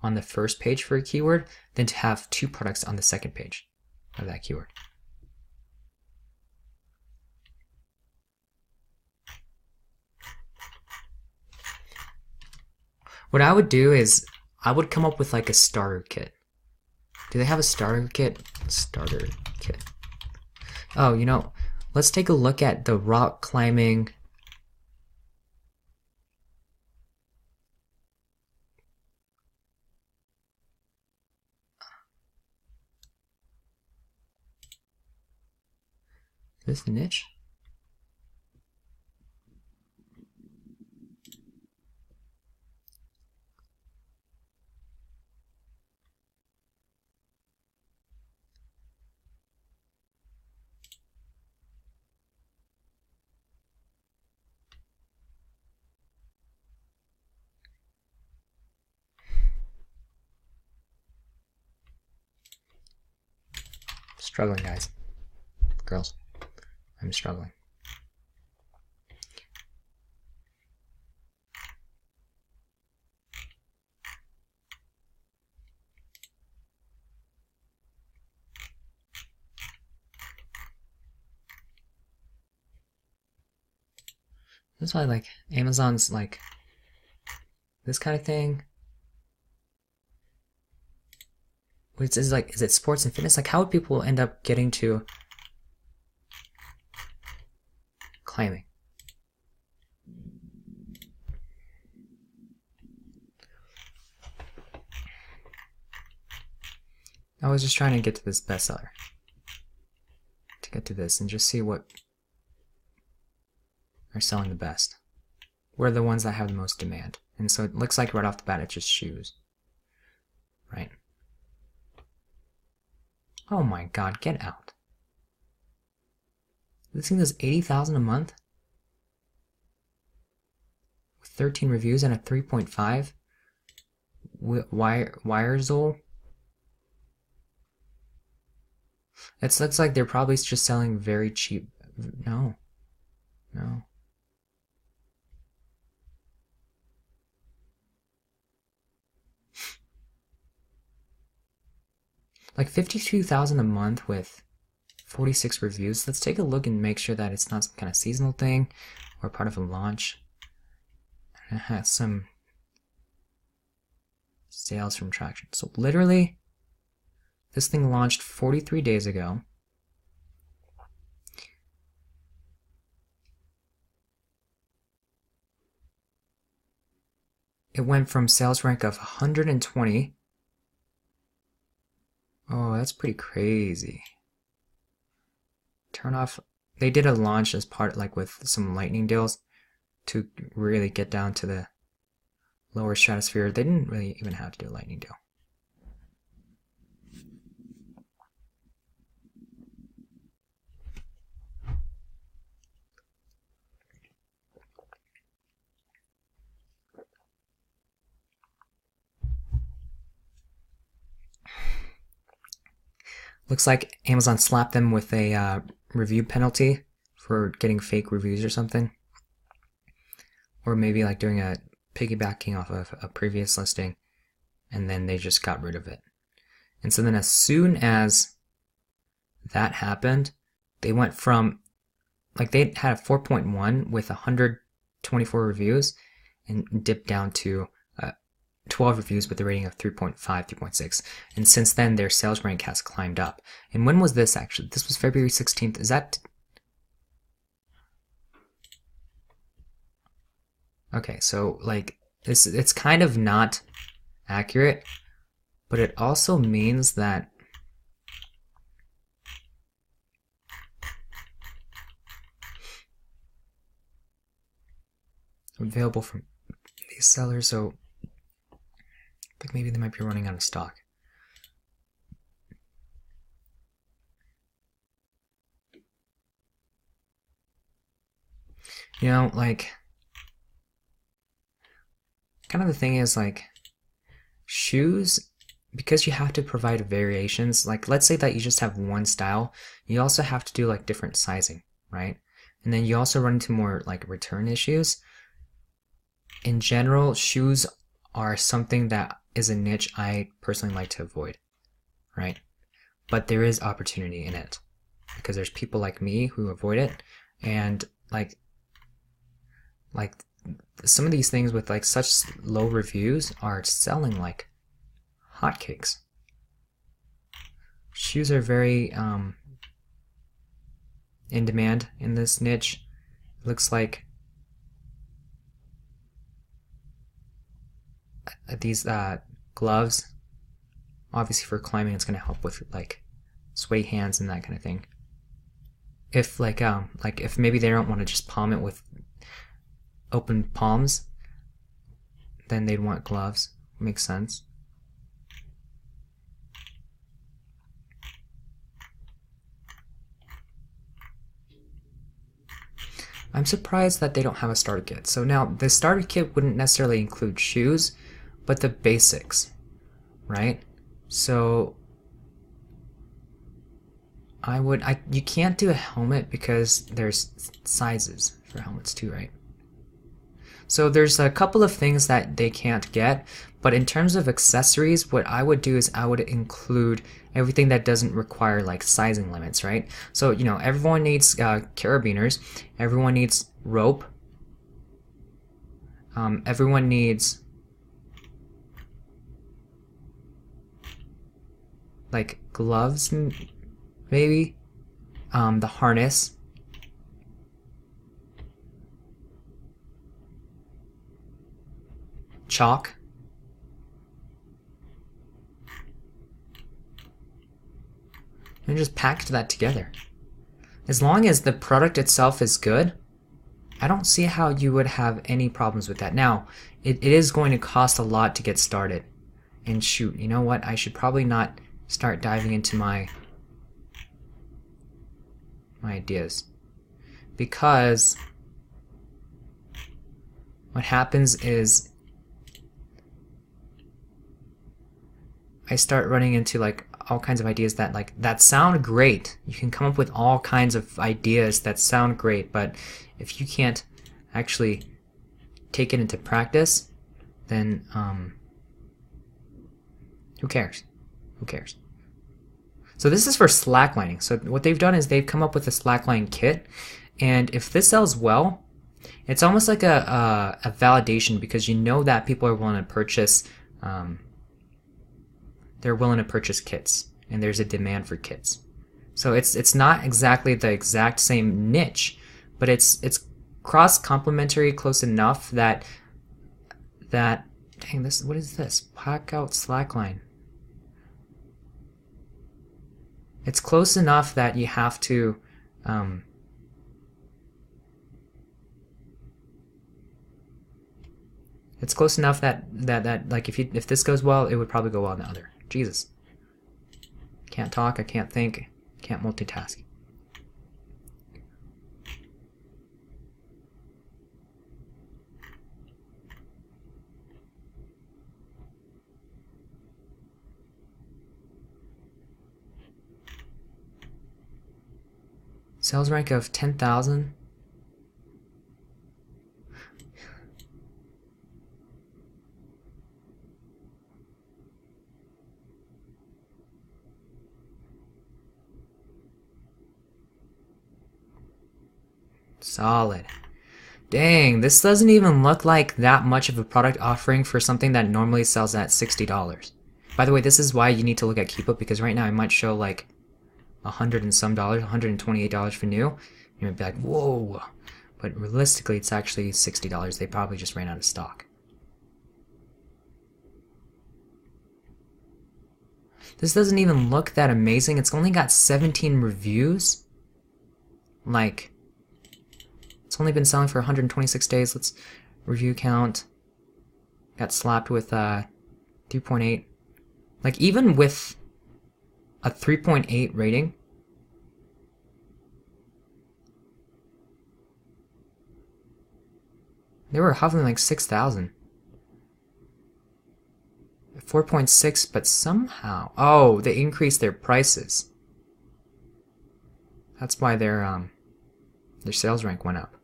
on the first page for a keyword than to have two products on the second page of that keyword. What I would do is I would come up with like a starter kit. Do they have a starter kit? Starter kit. Oh, you know, let's take a look at the rock climbing. Is this the niche? Struggling, guys. Girls. I'm struggling. That's why like Amazon's like this kind of thing. Which is like, is it sports and fitness? Like how would people end up getting to climbing? I was just trying to get to this bestseller. To get to this and just see what are selling the best. What are the ones that have the most demand? And so it looks like right off the bat it's just shoes. Right? Oh my god, get out. This thing does 80,000 a month? With 13 reviews and a 3.5? Wirezol? It looks like they're probably just selling very cheap. No. Like 52,000 a month with 46 reviews. Let's take a look and make sure that it's not some kind of seasonal thing or part of a launch. And it has some sales from traction. So literally, this thing launched 43 days ago. It went from sales rank of 120. Oh, that's pretty crazy. Turn off. They did a launch as part, like with some lightning deals to really get down to the lower stratosphere. They didn't really even have to do a lightning deal. Looks like Amazon slapped them with a review penalty for getting fake reviews or something. Or maybe like doing a piggybacking off of a previous listing and then they just got rid of it. And so then as soon as that happened, they went from, like, they had a 4.1 with 124 reviews and dipped down to 12 reviews with a rating of 3.5, 3.6. And since then, their sales rank has climbed up. And when was this actually? This was February 16th. Is that... Okay, so like it's kind of not accurate, but it also means that available from these sellers, so like maybe they might be running out of stock. You know, like, kind of the thing is, like, shoes, because you have to provide variations, like, let's say that you just have one style, you also have to do, like, different sizing, right? And then you also run into more, like, return issues. In general, shoes are something that is a niche I personally like to avoid, right? But there is opportunity in it, because there's people like me who avoid it, and, like some of these things with like such low reviews are selling like hotcakes. Shoes are very in demand in this niche. It looks like these gloves, obviously for climbing, it's going to help with like sweaty hands and that kind of thing. If like if maybe they don't want to just palm it with open palms, then they'd want gloves. Makes sense. I'm surprised that they don't have a starter kit. So now the starter kit wouldn't necessarily include shoes, but the basics, right? So you can't do a helmet because there's sizes for helmets too, right? So there's a couple of things that they can't get, but in terms of accessories, what I would do is I would include everything that doesn't require like sizing limits, right? So, you know, everyone needs carabiners, everyone needs rope, everyone needs like gloves, maybe, the harness, chalk, and just package that together. As long as the product itself is good, I don't see how you would have any problems with that. Now, it is going to cost a lot to get started. And shoot, you know what? I should probably not start diving into my ideas, because what happens is I start running into like all kinds of ideas that sound great. You can come up with all kinds of ideas that sound great, but if you can't actually take it into practice, then who cares? Who cares? So this is for slacklining. So what they've done is they've come up with a slackline kit, and if this sells well, it's almost like a validation, because you know that people are willing to purchase. They're willing to purchase kits, and there's a demand for kits. So it's not exactly the exact same niche, but it's cross complementary close enough that dang, this, what is this? Pack out slackline. It's close enough that you have to it's close enough that like if this goes well, it would probably go well on the other. Jesus. Can't talk, I can't think, can't multitask. Sales rank of 10,000. Solid. Dang, this doesn't even look like that much of a product offering for something that normally sells at $60. By the way, this is why you need to look at Keep Up, because right now it might show like $100 and some dollars, $128 for new. You might be like, whoa. But realistically, it's actually $60. They probably just ran out of stock. This doesn't even look that amazing. It's only got 17 reviews. Like, it's only been selling for 126 days. Let's review count. Got slapped with 3.8. Like, even with a 3.8 rating, they were hovering like 6,000. 4.6, but somehow, oh, they increased their prices. That's why their sales rank went up.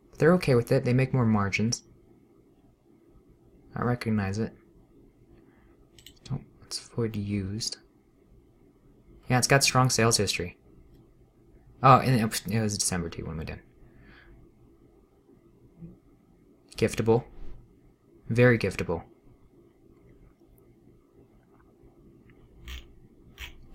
But they're okay with it. They make more margins. I recognize it. Oh, let's avoid used. Yeah, it's got strong sales history. Oh, and it was December too. What am I doing? Giftable. Very giftable.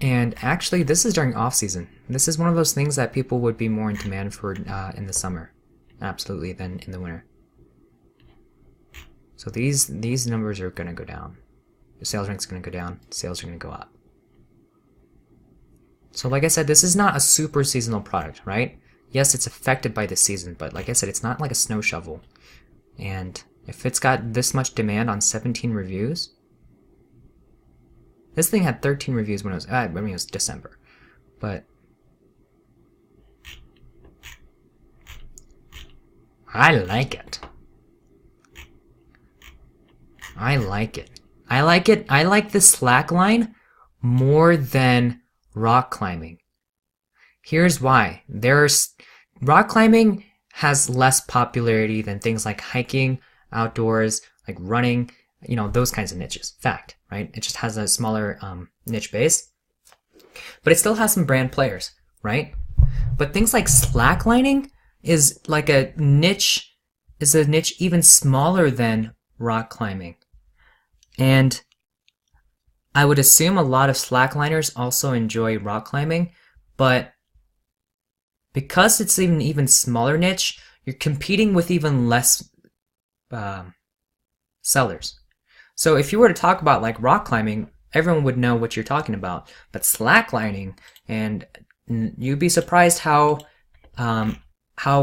And actually, this is during off-season. This is one of those things that people would be more in demand for in the summer, absolutely, than in the winter. So these numbers are going to go down. The sales rank's going to go down. Sales are going to go up. So like I said, this is not a super seasonal product, right? Yes, it's affected by the season, but like I said, it's not like a snow shovel. And if it's got this much demand on 17 reviews, this thing had 13 reviews when it was, I mean, it was December, but I like it. I like it. I like it. I like the slackline more than rock climbing. Here's why. Rock climbing has less popularity than things like hiking, outdoors, like running, you know, those kinds of niches. Fact, right? It just has a smaller niche base, but it still has some brand players, right? But things like slacklining is like a niche even smaller than rock climbing. And I would assume a lot of slackliners also enjoy rock climbing, but because it's an even smaller niche, you're competing with even less sellers. So if you were to talk about like rock climbing, everyone would know what you're talking about. But slacklining, and you'd be surprised how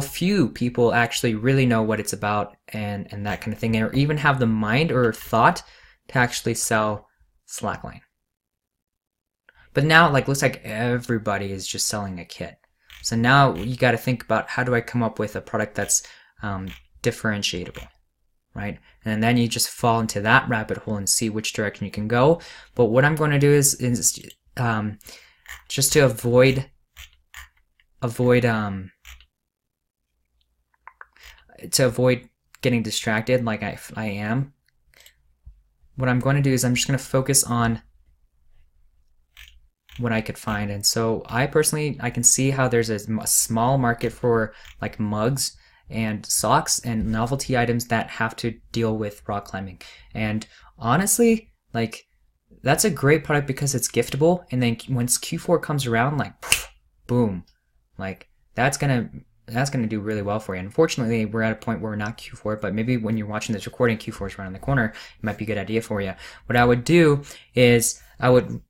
few people actually really know what it's about and that kind of thing, or even have the mind or thought to actually sell slackline. But now, like, looks like everybody is just selling a kit. So now you got to think about, how do I come up with a product that's differentiatable, right? And then you just fall into that rabbit hole and see which direction you can go. But what I'm going to do is just to avoid getting distracted like I am, what I'm going to do is I'm just going to focus on what I could find. And so I can see how there's a small market for like mugs and socks and novelty items that have to deal with rock climbing. And honestly, like, that's a great product because it's giftable. And then once Q4 comes around, like, boom, like that's gonna do really well for you. Unfortunately, we're at a point where we're not Q4, but maybe when you're watching this recording, Q4 is around the corner. It might be a good idea for you. What I would do is I would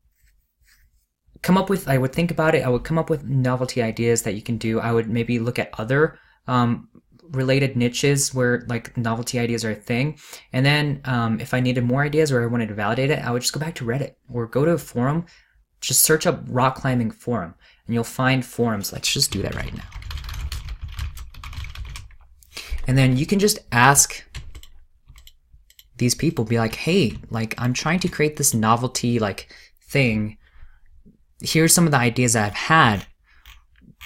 think about it. I would come up with novelty ideas that you can do. I would maybe look at other related niches where like novelty ideas are a thing. And then if I needed more ideas or I wanted to validate it, I would just go back to Reddit or go to a forum, just search up rock climbing forum, and you'll find forums. Let's just do that right now. And then you can just ask these people, be like, hey, like, I'm trying to create this novelty like thing. Here's some of the ideas I've had.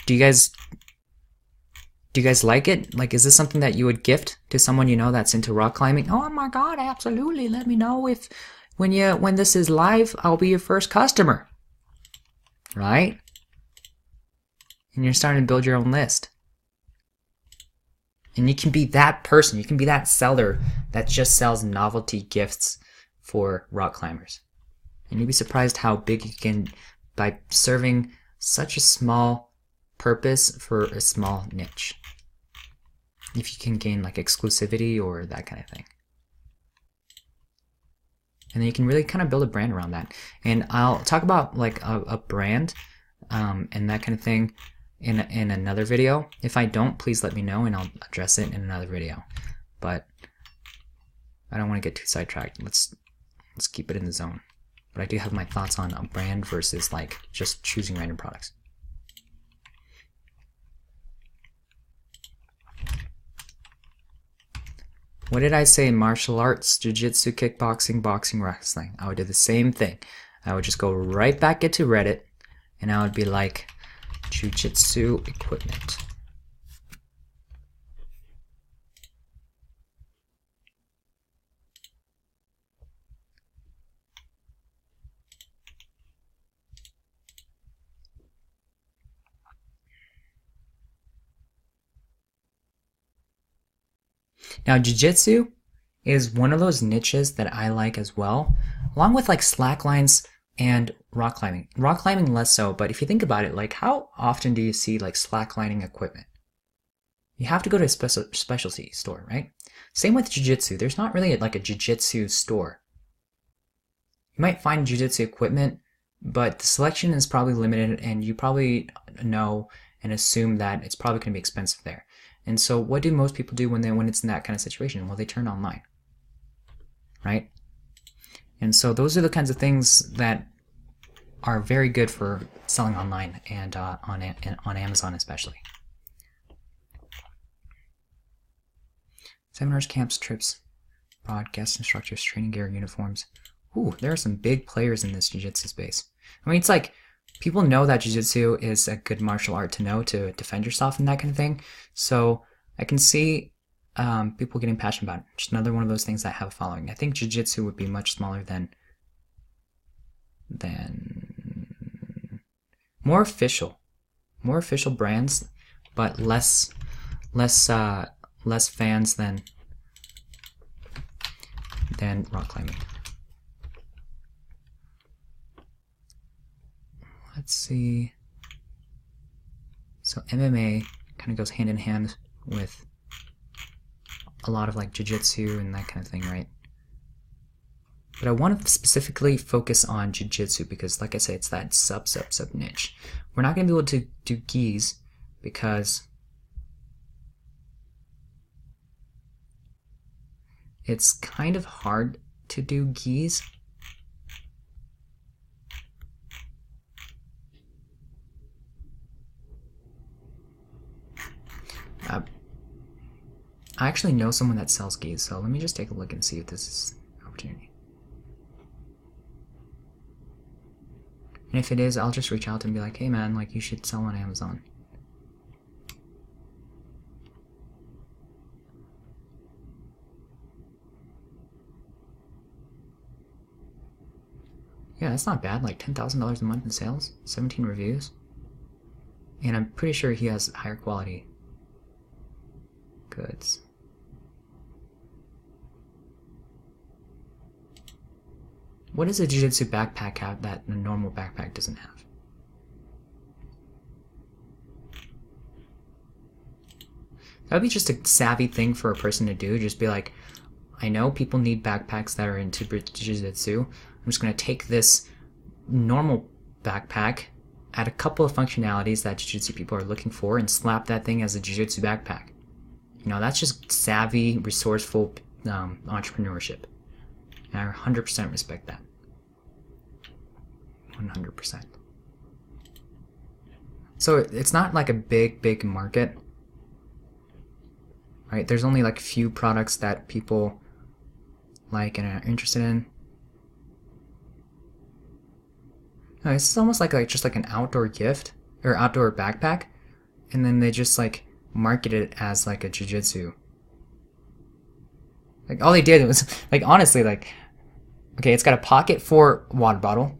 Do you guys like it? Like, is this something that you would gift to someone you know that's into rock climbing? Oh my god, absolutely. Let me know if when this is live, I'll be your first customer. Right? And you're starting to build your own list. And you can be that person. You can be that seller that just sells novelty gifts for rock climbers. And you'd be surprised how big you can by serving such a small purpose for a small niche. If you can gain like exclusivity or that kind of thing. And then you can really kind of build a brand around that. And I'll talk about like a brand and that kind of thing in another video. If I don't, please let me know and I'll address it in another video. But I don't want to get too sidetracked. Let's keep it in the zone. But I do have my thoughts on a brand versus like just choosing random products. What did I say? Martial arts, jiu-jitsu, kickboxing, boxing, wrestling. I would do the same thing. I would just go right back into Reddit and I would be like, jiu-jitsu equipment. Now, jiu-jitsu is one of those niches that I like as well, along with like slacklines and rock climbing. Rock climbing less so, but if you think about it, like how often do you see like slacklining equipment? You have to go to a specialty store, right? Same with jiu-jitsu. There's not really like a jiu-jitsu store. You might find jiu-jitsu equipment, but the selection is probably limited and you probably know and assume that it's probably going to be expensive there. And so what do most people do when it's in that kind of situation? Well, they turn online, right? And so those are the kinds of things that are very good for selling online and on Amazon especially. Seminars, camps, trips, broad guest instructors, training gear, uniforms. Ooh, there are some big players in this jiu-jitsu space. I mean, it's like people know that jiu-jitsu is a good martial art to know to defend yourself and that kind of thing. So I can see people getting passionate about it. Just another one of those things that have a following. I think jiu-jitsu would be much smaller than more official brands, but less fans than rock climbing. Let's see. So MMA kind of goes hand in hand with a lot of like jiu-jitsu and that kind of thing, right? But I want to specifically focus on jiu-jitsu because, like I say, it's that sub niche. We're not going to be able to do gis because it's kind of hard to do gis. I actually know someone that sells gis, so let me just take a look and see if this is an opportunity. And if it is, I'll just reach out to him and be like, hey man, like you should sell on Amazon. Yeah, that's not bad, like $10,000 a month in sales, 17 reviews. And I'm pretty sure he has higher quality goods. What does a jiu-jitsu backpack have that a normal backpack doesn't have? That would be just a savvy thing for a person to do. Just be like, I know people need backpacks that are into jiu-jitsu. I'm just going to take this normal backpack, add a couple of functionalities that jiu-jitsu people are looking for, and slap that thing as a jiu-jitsu backpack. You know, that's just savvy, resourceful entrepreneurship. And I 100% respect that. 100%. So it's not like a big market, right? There's only like a few products that people like and are interested in. No, it's almost like just like an outdoor gift or outdoor backpack, and then they just like market it as like a jiu-jitsu. Like all they did was like honestly like, okay, it's got a pocket for water bottle.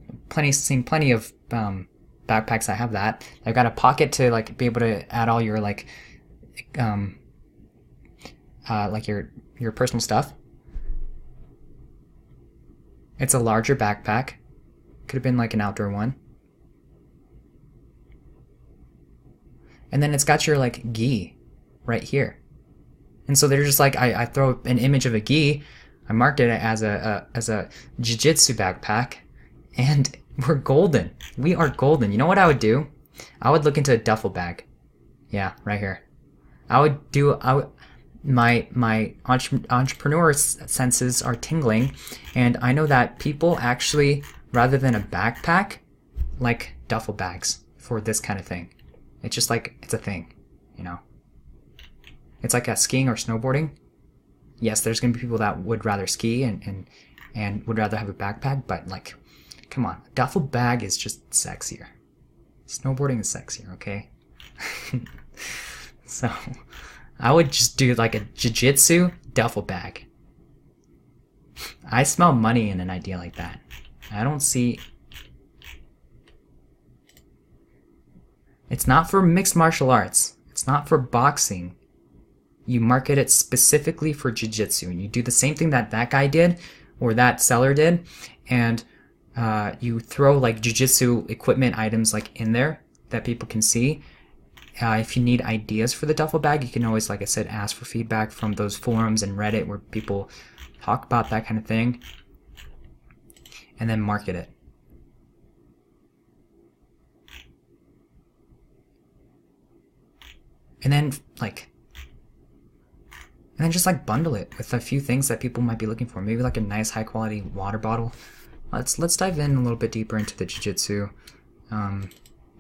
Seen plenty of backpacks that have that. I've got a pocket to like be able to add all your like like your personal stuff. It's a larger backpack. Could have been like an outdoor one. And then it's got your like gi right here. And so they're just like, I throw an image of a gi, I marked it as a jiu-jitsu backpack, and we're golden. We are golden. You know what I would do? I would look into a duffel bag. Yeah, right here. My entrepreneur senses are tingling, and I know that people actually, rather than a backpack, like duffel bags for this kind of thing. It's just like, it's a thing, you know? It's like a skiing or snowboarding. Yes, there's gonna be people that would rather ski and would rather have a backpack, but like, come on, a duffel bag is just sexier. Snowboarding is sexier, okay? So, I would just do like a jiu-jitsu duffel bag. I smell money in an idea like that. I don't see... It's not for mixed martial arts. It's not for boxing. You market it specifically for jiu-jitsu, and you do the same thing that that guy did, or that seller did, and you throw like jiu-jitsu equipment items like in there that people can see. If you need ideas for the duffel bag, you can always, like I said, ask for feedback from those forums and Reddit where people talk about that kind of thing, and then market it. And then just like bundle it with a few things that people might be looking for. Maybe like a nice high quality water bottle. Let's dive in a little bit deeper into the jiu-jitsu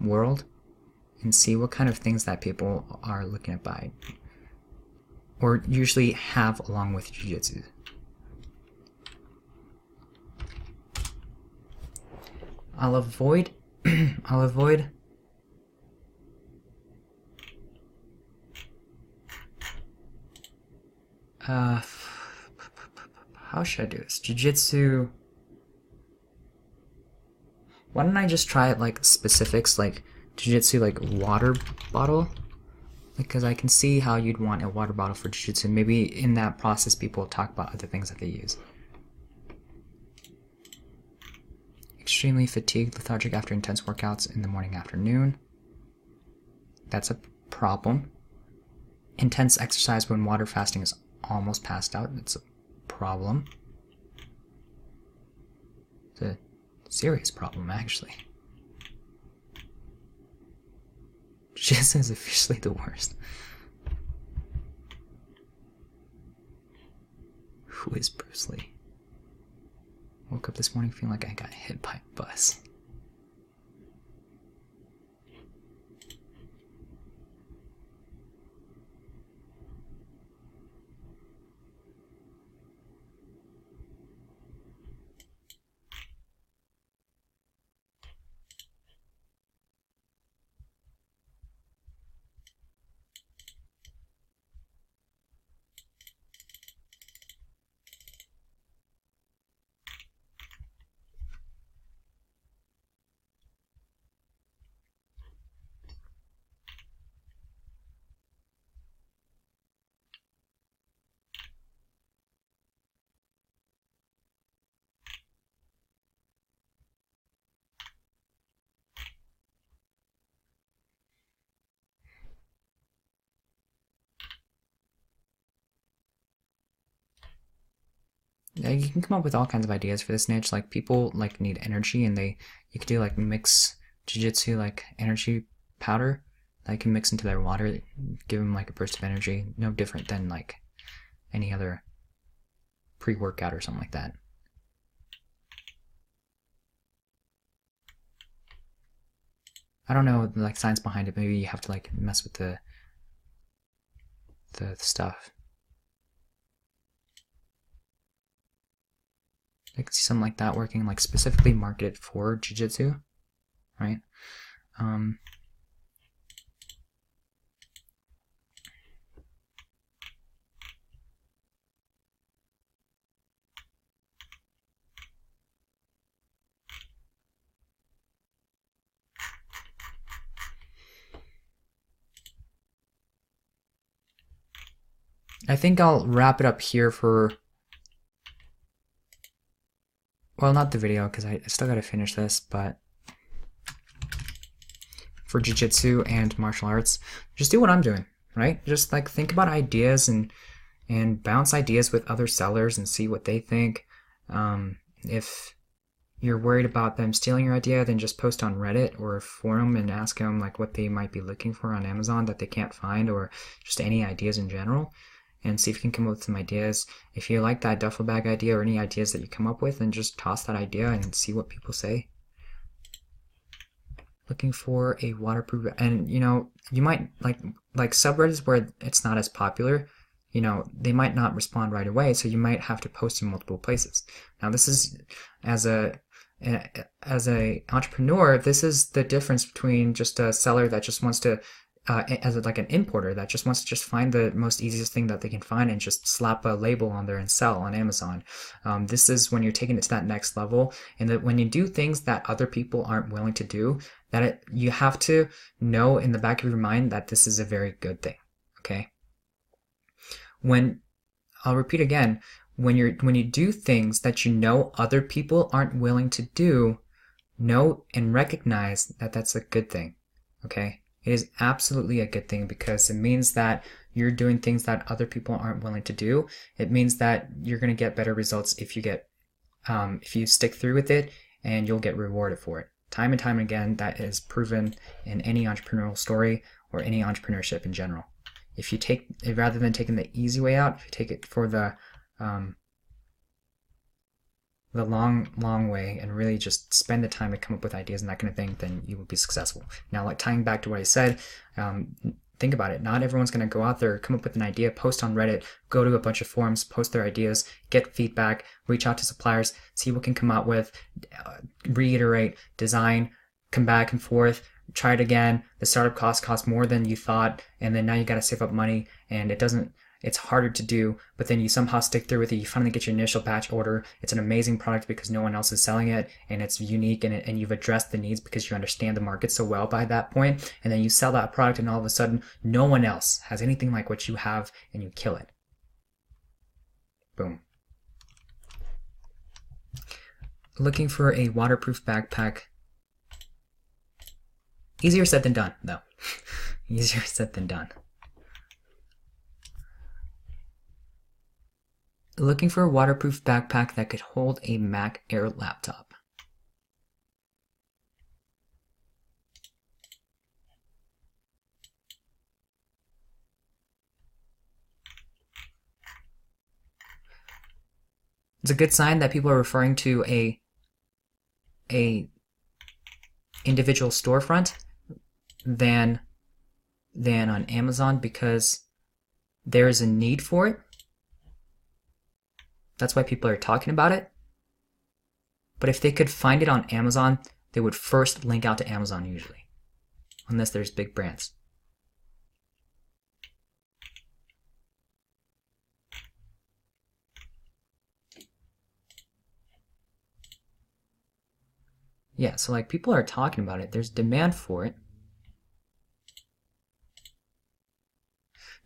world and see what kind of things that people are looking to buy or usually have along with jiu-jitsu. I'll avoid how should I do this? Jiu-jitsu. Why don't I just try it like specifics, like jiu-jitsu, like water bottle? Because I can see how you'd want a water bottle for jiu-jitsu. Maybe in that process, people talk about other things that they use. Extremely fatigued, lethargic after intense workouts in the morning, afternoon. That's a problem. Intense exercise when water fasting is almost passed out. That's a problem. It's a serious problem, actually. Jiu-jitsu is officially the worst. Who is Bruce Lee? Woke up this morning feeling like I got hit by a bus. Yeah, you can come up with all kinds of ideas for this niche. Like people like need energy, and you could do like mix jiu-jitsu like energy powder that you can mix into their water, give them like a burst of energy. No different than like any other pre-workout or something like that. I don't know like science behind it. Maybe you have to like mess with the stuff. I could see something like that working, like specifically marketed for jiu-jitsu, right? I think I'll wrap it up here for, well, not the video because I still got to finish this, but for jiu-jitsu and martial arts, just do what I'm doing, right? Just like think about ideas and bounce ideas with other sellers and see what they think. If you're worried about them stealing your idea, then just post on Reddit or a forum and ask them like what they might be looking for on Amazon that they can't find, or just any ideas in general, and see if you can come up with some ideas. If you like that duffel bag idea or any ideas that you come up with, then just toss that idea and see what people say. Looking for a waterproof, and you might like subreddits where it's not as popular, they might not respond right away, so you might have to post in multiple places. Now this is, as a entrepreneur, this is the difference between just a seller that just wants to like an importer that just wants to just find the most easiest thing that they can find and just slap a label on there and sell on Amazon. This is when you're taking it to that next level, and that when you do things that other people aren't willing to do, you have to know in the back of your mind that this is a very good thing. Okay. I'll repeat again, when you do things that other people aren't willing to do, know and recognize that that's a good thing. Okay. It is absolutely a good thing because it means that you're doing things that other people aren't willing to do. It means that you're going to get better results if you stick through with it, and you'll get rewarded for it. Time and time again, that is proven in any entrepreneurial story or any entrepreneurship in general. If you rather than taking the easy way out, if you take it for the long way and really just spend the time to come up with ideas and that kind of thing, then you will be successful. Now, like tying back to what I said, think about it. Not everyone's going to go out there, come up with an idea, post on Reddit, go to a bunch of forums, post their ideas, get feedback, reach out to suppliers, see what can come out with, reiterate, design, come back and forth, try it again. The startup costs more than you thought, and then now you got to save up money, and it's harder to do, but then you somehow stick through with it. You finally get your initial batch order. It's an amazing product because no one else is selling it, and it's unique, and you've addressed the needs because you understand the market so well by that point. And then you sell that product, and all of a sudden, no one else has anything like what you have, and you kill it. Boom. Looking for a waterproof backpack. Easier said than done, though. Easier said than done. Looking for a waterproof backpack that could hold a Mac Air laptop. It's a good sign that people are referring to a individual storefront than on Amazon, because there is a need for it. That's why people are talking about it. But if they could find it on Amazon, they would first link out to Amazon usually, unless there's big brands. Yeah, so like people are talking about it. There's demand for it.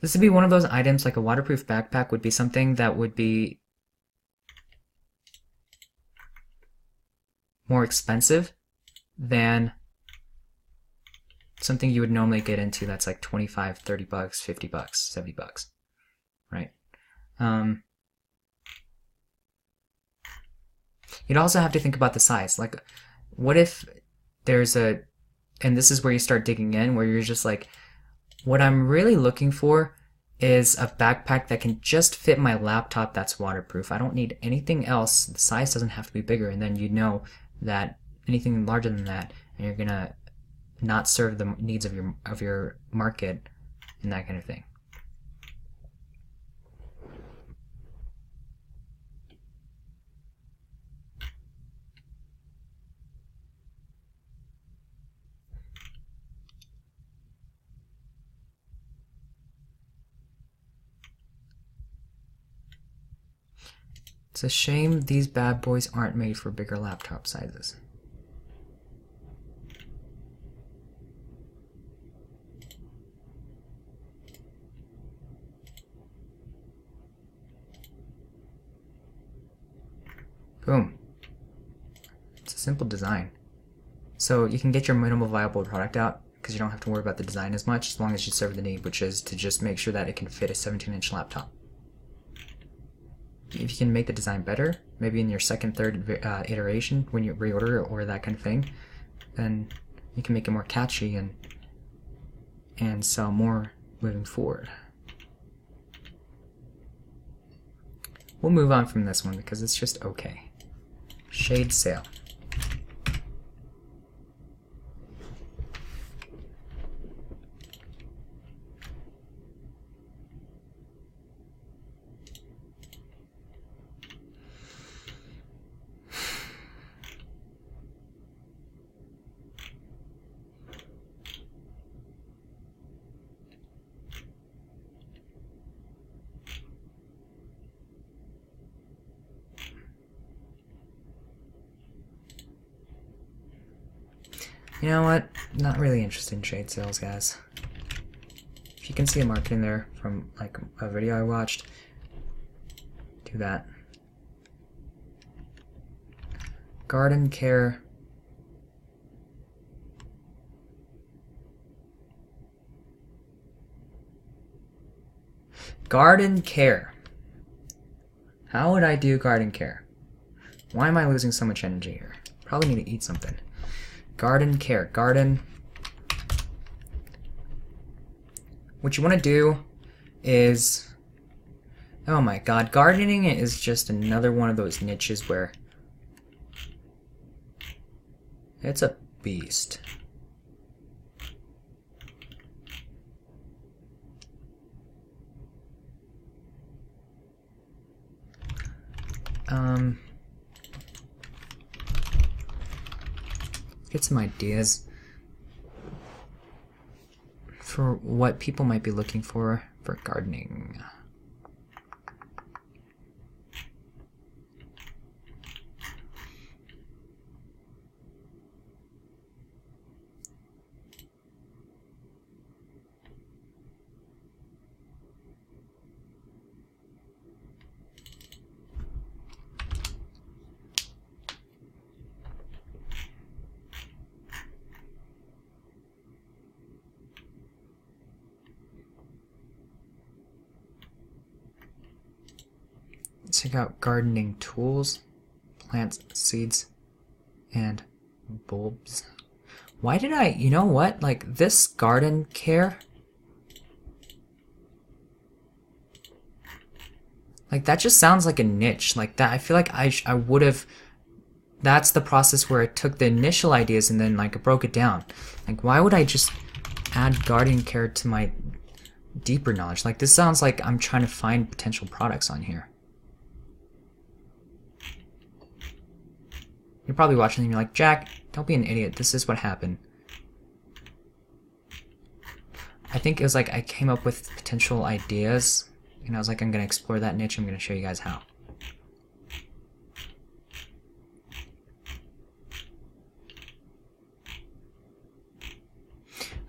This would be one of those items, like a waterproof backpack would be something that would be more expensive than something you would normally get into that's like 25, 30 bucks, 50 bucks, 70 bucks, right? You'd also have to think about the size. Like, what if there's and this is where you start digging in, where you're just like, what I'm really looking for is a backpack that can just fit my laptop that's waterproof. I don't need anything else. The size doesn't have to be bigger, and then you know that anything larger than that, and you're gonna not serve the needs of your market and that kind of thing. It's a shame these bad boys aren't made for bigger laptop sizes. Boom. It's a simple design. So you can get your minimal viable product out because you don't have to worry about the design as much, as long as you serve the need, which is to just make sure that it can fit a 17-inch laptop. If you can make the design better, maybe in your second, third iteration when you reorder or that kind of thing, then you can make it more catchy and sell more moving forward. We'll move on from this one because it's just okay. Shade sail. You know what? Not really interested in shade sales, guys. If you can see a marketing there from like a video I watched, do that. Garden care. Garden care. How would I do garden care? Why am I losing so much energy here? Probably need to eat something. Garden care. Garden. What you want to do is... Oh my god. Gardening is just another one of those niches where... It's a beast. Get some ideas for what people might be looking for gardening. Check out gardening tools, plants, seeds, and bulbs. Why did I, you know what, like this garden care, like that just sounds like a niche, like that. I feel like I would have, that's the process where I took the initial ideas and then like broke it down. Like why would I just add garden care to my deeper knowledge? Like this sounds like I'm trying to find potential products on here. You're probably watching and you're like, Jack, don't be an idiot. This is what happened. I think it was like I came up with potential ideas and I was like, I'm going to explore that niche. I'm going to show you guys how.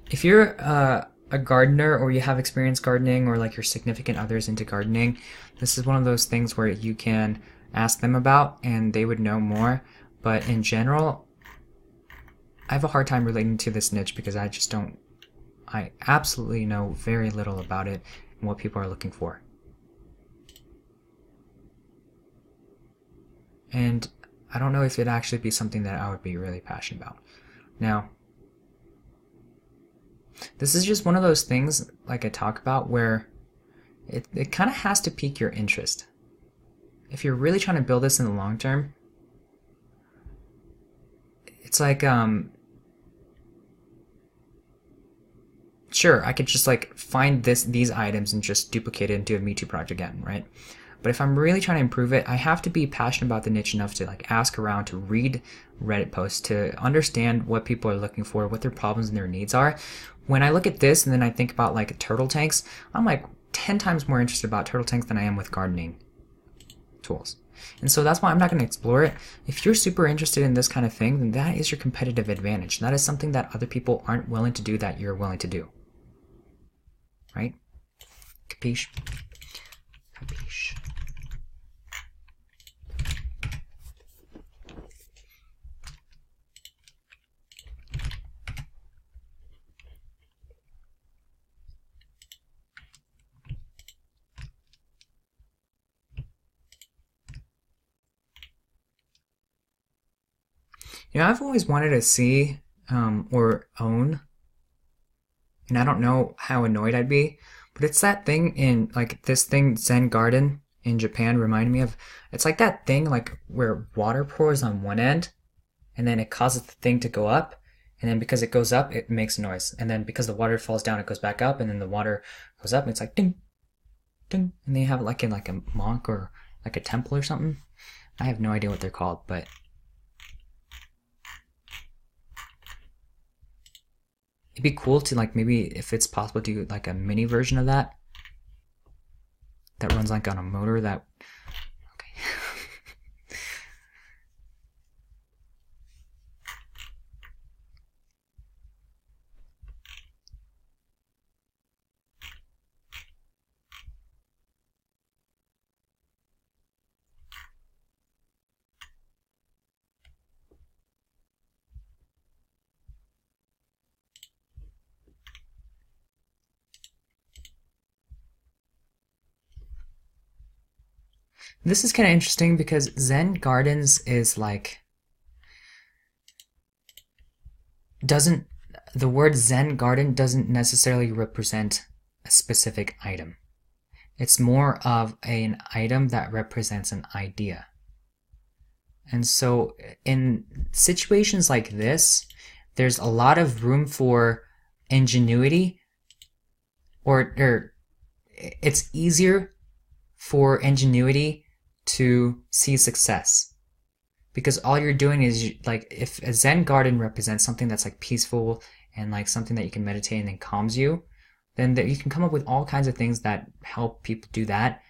If you're a gardener or you have experience gardening or like your significant others into gardening, this is one of those things where you can ask them about and they would know more. But in general, I have a hard time relating to this niche because I just don't, I absolutely know very little about it and what people are looking for. And I don't know if it'd actually be something that I would be really passionate about. Now, this is just one of those things, like I talk about, where it kind of has to pique your interest. If you're really trying to build this in the long term, it's like, sure, I could just like find these items and just duplicate it and do a Me Too project again, right? But if I'm really trying to improve it, I have to be passionate about the niche enough to like ask around, to read Reddit posts, to understand what people are looking for, what their problems and their needs are. When I look at this and then I think about like turtle tanks, I'm like 10 times more interested about turtle tanks than I am with gardening tools. And so that's why I'm not going to explore it. If you're super interested in this kind of thing, then that is your competitive advantage. That is something that other people aren't willing to do that you're willing to do. Right? Capiche? Capiche. You know, I've always wanted to see or own, and I don't know how annoyed I'd be, but it's that thing in like this thing Zen Garden in Japan reminded me of. It's like that thing like where water pours on one end, and then it causes the thing to go up, and then because it goes up, it makes a noise, and then because the water falls down, it goes back up, and then the water goes up, and it's like ding, ding, and they have it like in like a monk or like a temple or something. I have no idea what they're called, but it'd be cool to like maybe if it's possible to do like a mini version of that that runs like on a motor that okay. This is kind of interesting because Zen Gardens is like doesn't the word Zen Garden doesn't necessarily represent a specific item. It's more of an item that represents an idea. And so in situations like this, there's a lot of room for ingenuity or it's easier for ingenuity to see success because all you're doing is like if a Zen garden represents something that's like peaceful and like something that you can meditate and then calms you, then you can come up with all kinds of things that help people do that,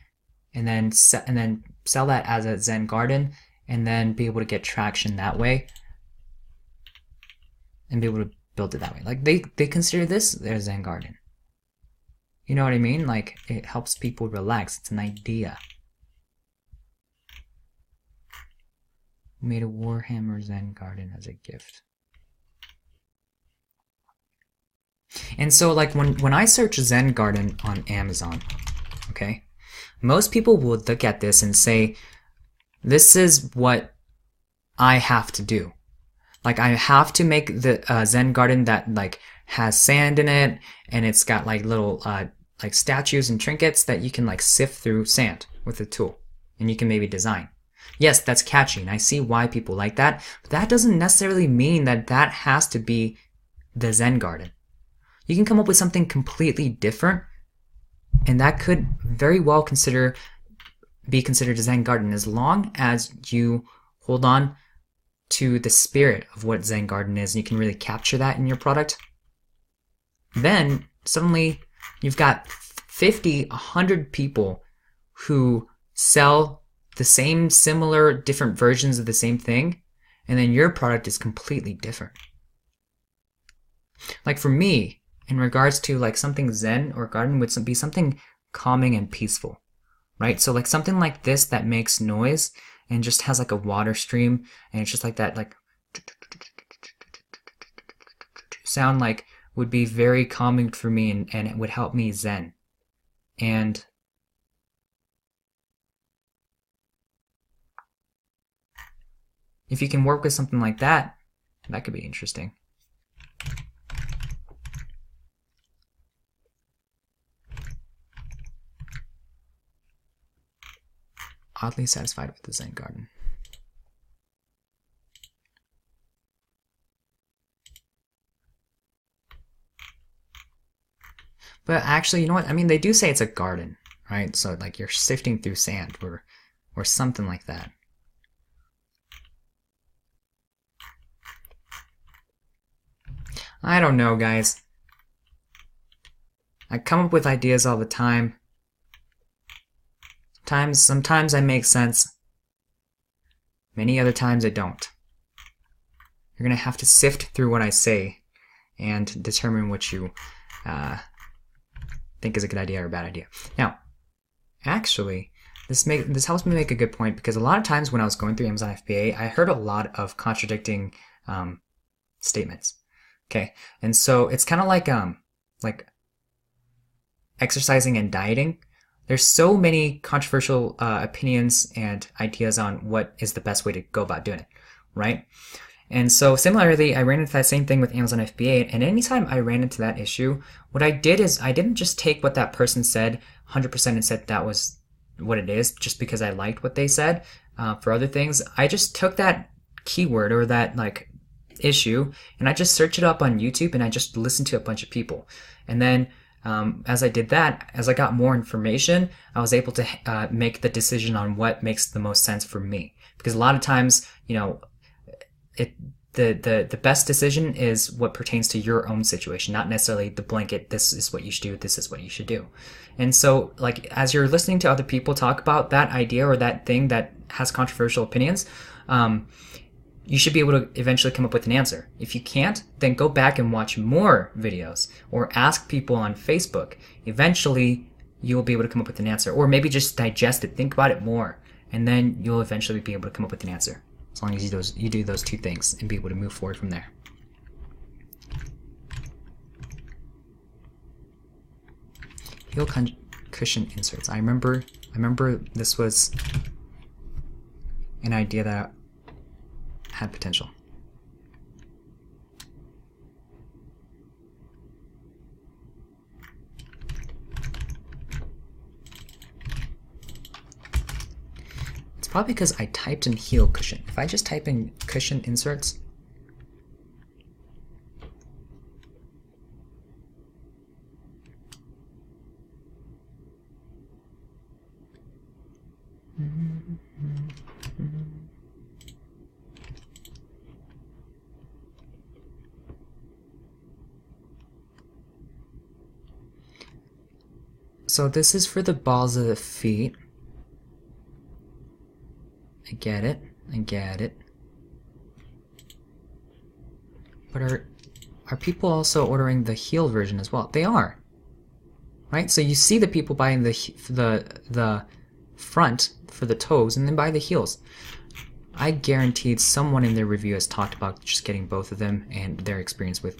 and then sell that as a Zen garden, and then be able to get traction that way, and be able to build it that way. Like they consider this their Zen garden. You know what I mean? Like it helps people relax. It's an idea. Made a Warhammer Zen garden as a gift. And so like when I search Zen garden on Amazon, okay, most people will look at this and say, this is what I have to do. Like I have to make the Zen garden that like has sand in it, and it's got like little like statues and trinkets that you can like sift through sand with a tool, and you can maybe design. Yes, that's catchy, and I see why people like that, but that doesn't necessarily mean that that has to be the Zen garden. You can come up with something completely different, and that could very well be considered a Zen garden as long as you hold on to the spirit of what Zen garden is, and you can really capture that in your product. Then suddenly you've got 50, 100 people who sell the same similar different versions of the same thing, and then your product is completely different. Like for me, in regards to like something Zen or garden would be something calming and peaceful, right? So like something like this that makes noise and just has like a water stream, and it's just like that like sound like would be very calming for me, and it would help me Zen. And if you can work with something like that, that could be interesting. Oddly satisfied with the Zen garden. But actually, you know what? I mean, they do say it's a garden, right? So like you're sifting through sand or something like that. I don't know, guys. I come up with ideas all the time. Sometimes I make sense. Many other times I don't. You're going to have to sift through what I say and determine what you think is a good idea or a bad idea. Now, actually, this helps me make a good point, because a lot of times when I was going through Amazon FBA, I heard a lot of contradicting statements. Okay, and so it's kind of like exercising and dieting. There's so many controversial opinions and ideas on what is the best way to go about doing it, right? And so similarly, I ran into that same thing with Amazon FBA, and anytime I ran into that issue, what I did is I didn't just take what that person said 100% and said that was what it is just because I liked what they said for other things. I just took that keyword or that like issue and I just searched it up on YouTube and I just listened to a bunch of people. And then as I did that, as I got more information, I was able to make the decision on what makes the most sense for me. Because a lot of times, you know, the best decision is what pertains to your own situation, not necessarily the blanket, this is what you should do, this is what you should do. And so, like, as you're listening to other people talk about that idea or that thing that has controversial opinions, you should be able to eventually come up with an answer. If you can't, then go back and watch more videos or ask people on Facebook. Eventually, you'll be able to come up with an answer. Or maybe just digest it, think about it more, and then you'll eventually be able to come up with an answer. As long as you do those two things and be able to move forward from there. Heel cushion inserts. I remember this was an idea that had potential. It's probably because I typed in heel cushion. If I just type in cushion inserts, so this is for the balls of the feet. I get it. But are people also ordering the heel version as well? They are, right? So you see the people buying the front for the toes and then buy the heels. I guaranteed someone in their review has talked about just getting both of them and their experience with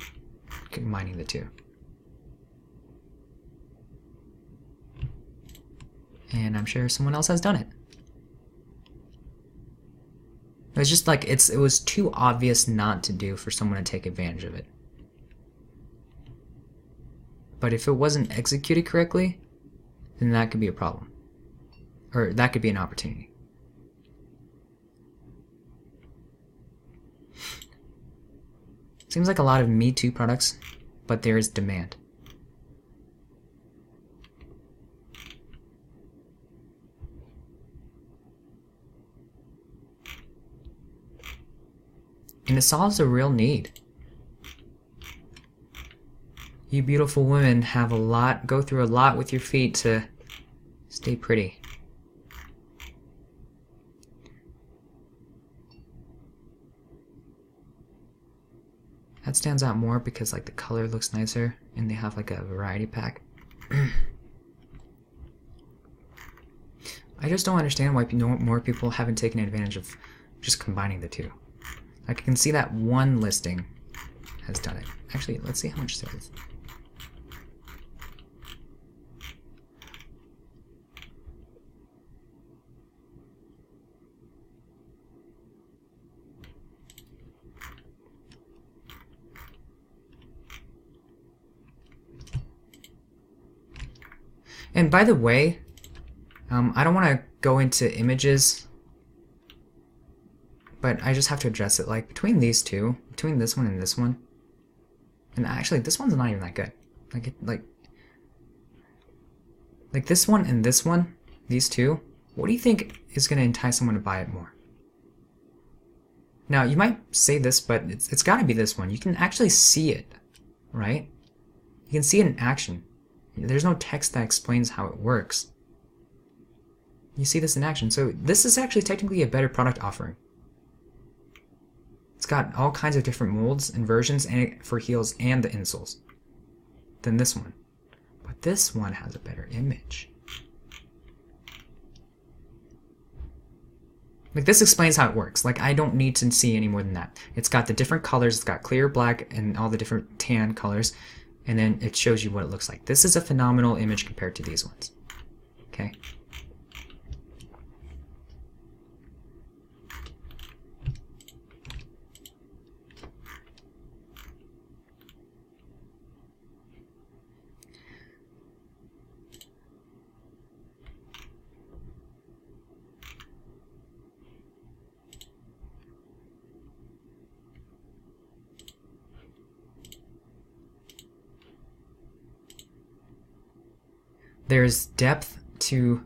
combining the two. And I'm sure someone else has done it. It was just like, it was too obvious not to do for someone to take advantage of it. But if it wasn't executed correctly, then that could be a problem. Or that could be an opportunity. Seems like a lot of Me Too products, but there is demand. And it solves a real need. You beautiful women have go through a lot with your feet to stay pretty. That stands out more because like the color looks nicer and they have like a variety pack. I just don't understand why more people haven't taken advantage of just combining the two. I can see that one listing has done it. Actually, let's see how much sales. And by the way, I don't want to go into images, but I just have to address it. Like between these two, between this one and this one, and actually this one's not even that good. Like this one and this one, these two. What do you think is going to entice someone to buy it more? Now you might say this, but it's got to be this one. You can actually see it, right? You can see it in action. There's no text that explains how it works. You see this in action. So this is actually technically a better product offering. It's got all kinds of different molds and versions for heels and the insoles than this one. But this one has a better image. Like this explains how it works. Like I don't need to see any more than that. It's got the different colors. It's got clear, black, and all the different tan colors. And then it shows you what it looks like. This is a phenomenal image compared to these ones. Okay. there's depth to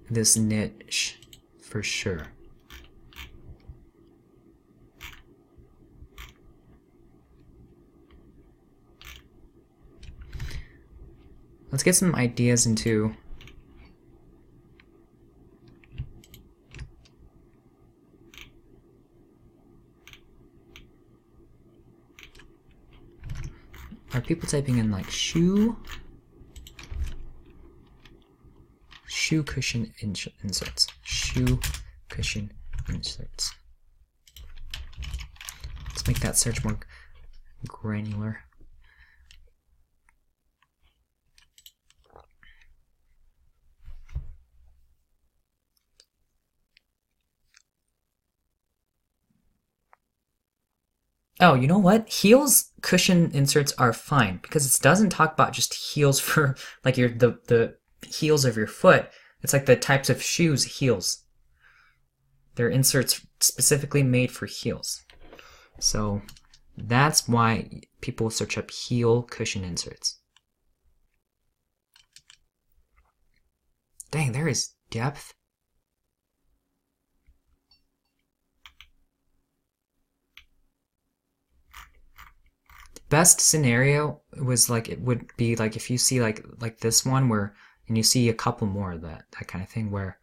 this niche for sure. Let's get some ideas into are people typing in like shoe cushion inserts, shoe cushion inserts. Let's make that search more granular. Oh, you know what? Heels cushion inserts are fine because it doesn't talk about just heels for like the heels of your foot. It's like the types of shoes heels. They're inserts specifically made for heels. So that's why people search up heel cushion inserts. Dang, there is depth. Best scenario was like it would be like if you see like this one where and you see a couple more of that kind of thing where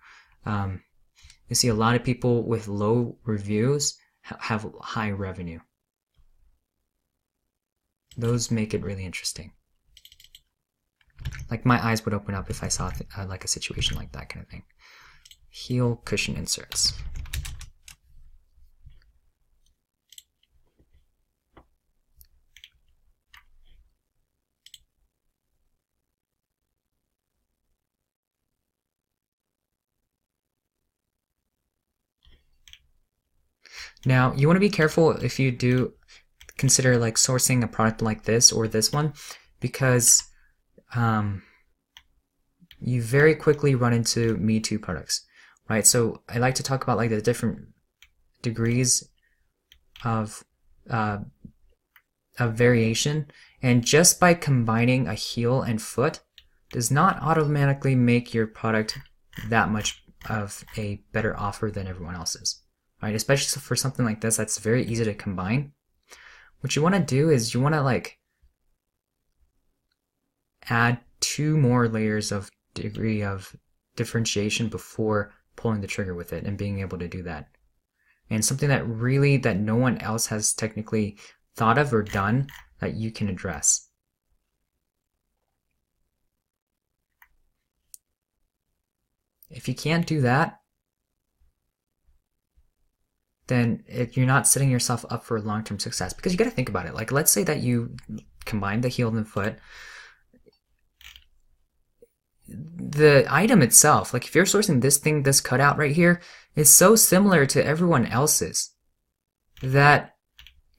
you see a lot of people with low reviews have high revenue. Those make it really interesting. Like my eyes would open up if I saw like a situation like that kind of thing. Heel cushion inserts. Now, you want to be careful if you do consider like sourcing a product like this or this one, because you very quickly run into Me Too products, right? So I like to talk about like the different degrees of variation, and just by combining a heel and foot does not automatically make your product that much of a better offer than everyone else's. Right, especially for something like this that's very easy to combine. What you want to do is you want to like add 2 more layers of degree of differentiation before pulling the trigger with it and being able to do that. And something that really that no one else has technically thought of or done that you can address. If you can't do that, then you're not setting yourself up for long-term success, because you got to think about it. Like, let's say that you combine the heel and the foot. The item itself, like if you're sourcing this thing, this cutout right here, is so similar to everyone else's that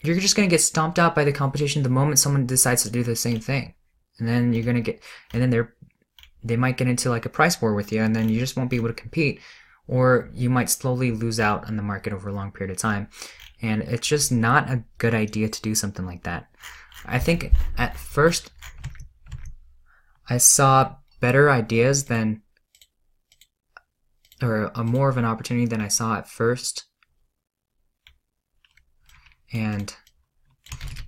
you're just going to get stomped out by the competition the moment someone decides to do the same thing. And then you're going to get, and then they might get into like a price war with you, and then you just won't be able to compete. Or you might slowly lose out on the market over a long period of time. And it's just not a good idea to do something like that. I think at first I saw better ideas than, or a more of an opportunity than I saw at first. And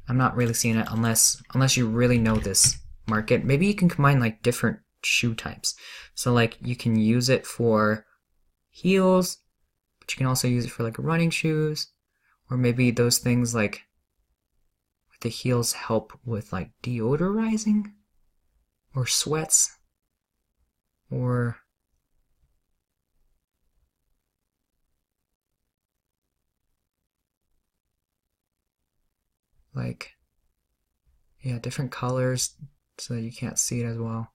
I'm not really seeing it unless you really know this market. Maybe you can combine like different shoe types. So like you can use it for heels, but you can also use it for like running shoes, or maybe those things like with the heels help with like deodorizing or sweats, or like different colors so that you can't see it as well.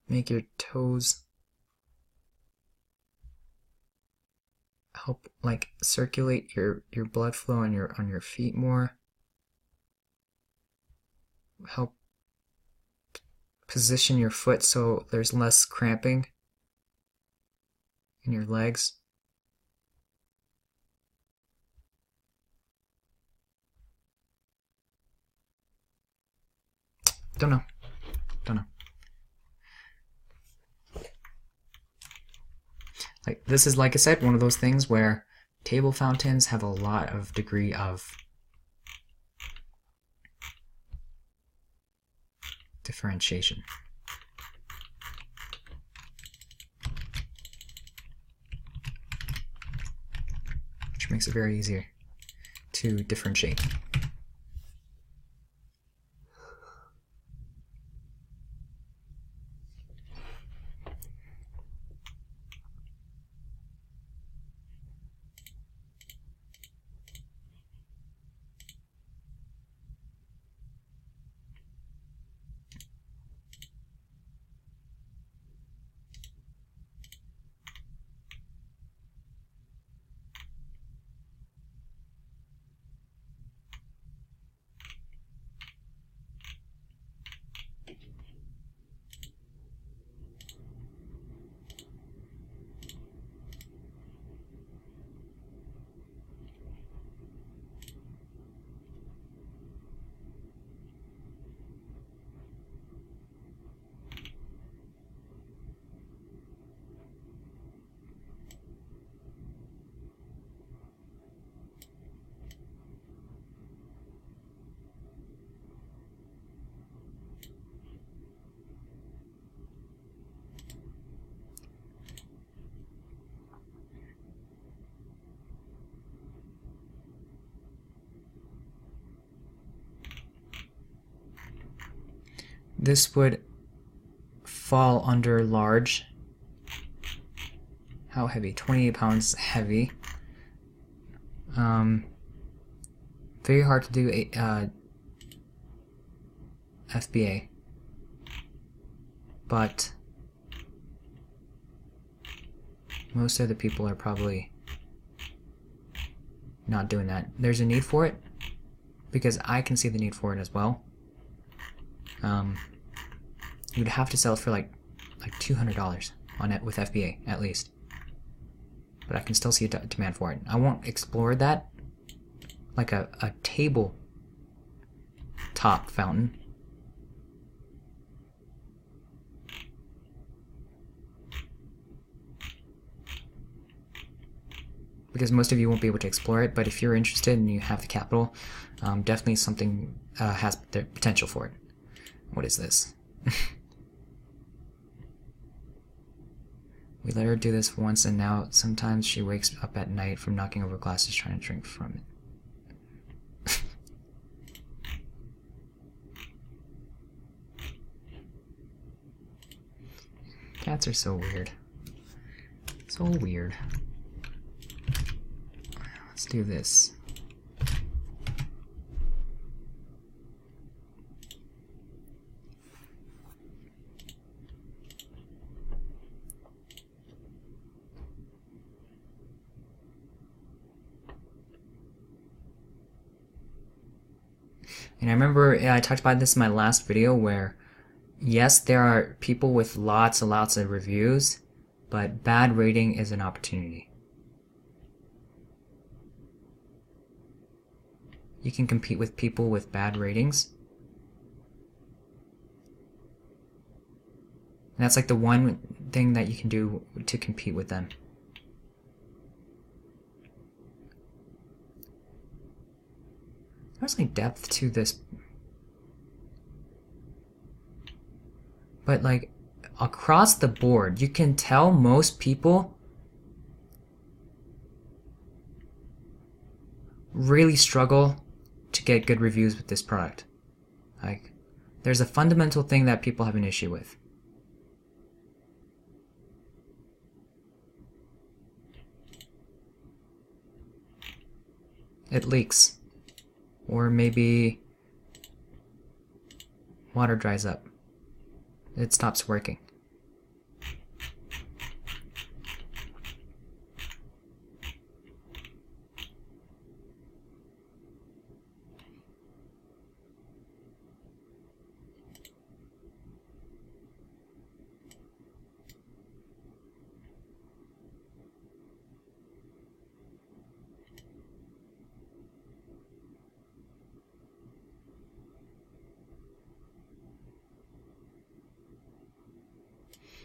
Make your toes help like circulate your blood flow on your feet more. Help position your foot so there's less cramping in your legs. Don't know. Don't know. Like, this is, like I said, one of those things where table fountains have a lot of degree of differentiation. Which makes it very easier to differentiate. This would fall under large. How heavy? 28 pounds heavy. Very hard to do a FBA, but most of the people are probably not doing that. There's a need for it, because I can see the need for it as well. You'd have to sell it for like $200 on it with FBA at least, but I can still see a demand for it. I won't explore that like a table top fountain. Because most of you won't be able to explore it, but if you're interested and you have the capital, definitely something has the potential for it. What is this? We let her do this once, and now sometimes she wakes up at night from knocking over glasses trying to drink from it. Cats are so weird. So weird. Let's do this. And I remember I talked about this in my last video where, yes, there are people with lots and lots of reviews, but bad rating is an opportunity. You can compete with people with bad ratings. And that's like the one thing that you can do to compete with them. There's like depth to this, but like across the board, you can tell most people really struggle to get good reviews with this product. Like, there's a fundamental thing that people have an issue with. It leaks. Or maybe water dries up. It stops working.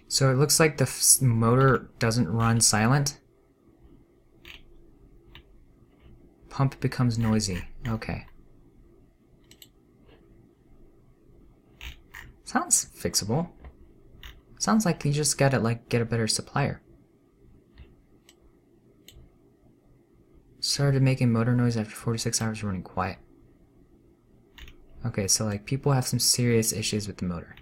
So it looks like the motor doesn't run silent. Pump becomes noisy. Okay. Sounds fixable. Sounds like you just gotta get a better supplier. Started making motor noise after 46 hours running quiet. Okay, so like people have some serious issues with the motor.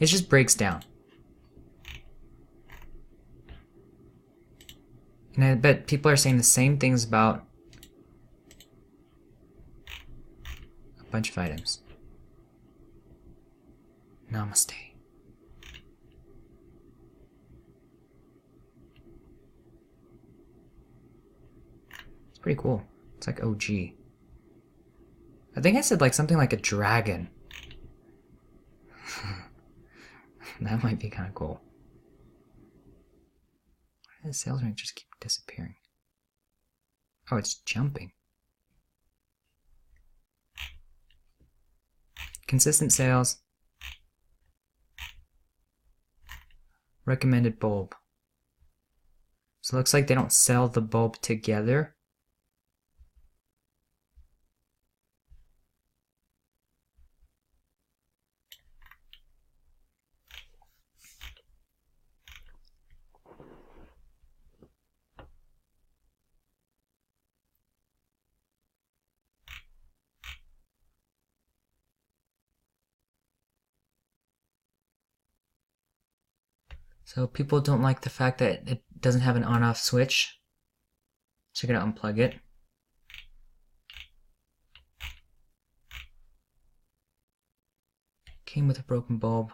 It just breaks down. And I bet people are saying the same things about a bunch of items. Namaste. It's pretty cool. It's like OG. I think I said like something like a dragon. That might be kind of cool. Why does the sales rank just keep disappearing? Oh, it's jumping. Consistent sales. Recommended bulb. So it looks like they don't sell the bulb together. So people don't like the fact that it doesn't have an on-off switch. So you're gonna unplug it. Came with a broken bulb.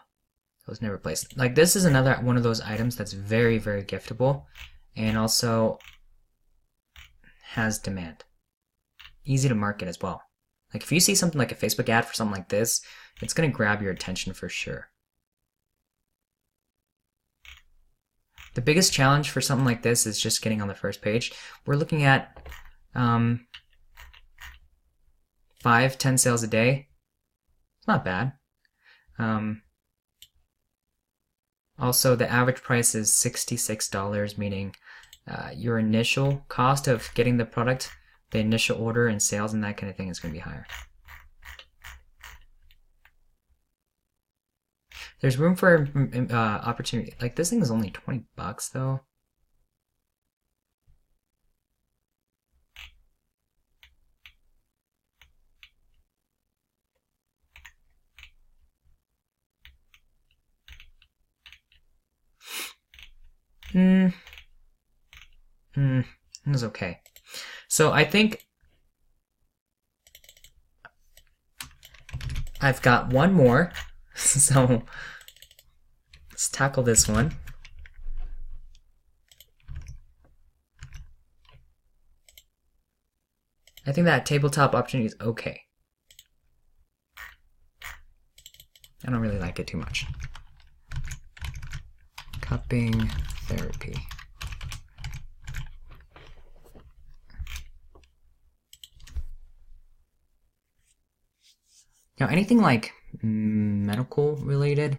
That was never replaced. Like this is another one of those items that's very, very giftable and also has demand. Easy to market as well. Like if you see something like a Facebook ad for something like this, it's gonna grab your attention for sure. The biggest challenge for something like this is just getting on the first page. We're looking at 5-10 sales a day. It's not bad. Also, the average price is $66, meaning your initial cost of getting the product, the initial order and sales and that kind of thing is going to be higher. There's room for opportunity. Like this thing is only 20 bucks though. It was okay. So I think I've got one more. So let's tackle this one. I think that tabletop opportunity is okay. I don't really like it too much. Cupping therapy. Now, anything like medical related,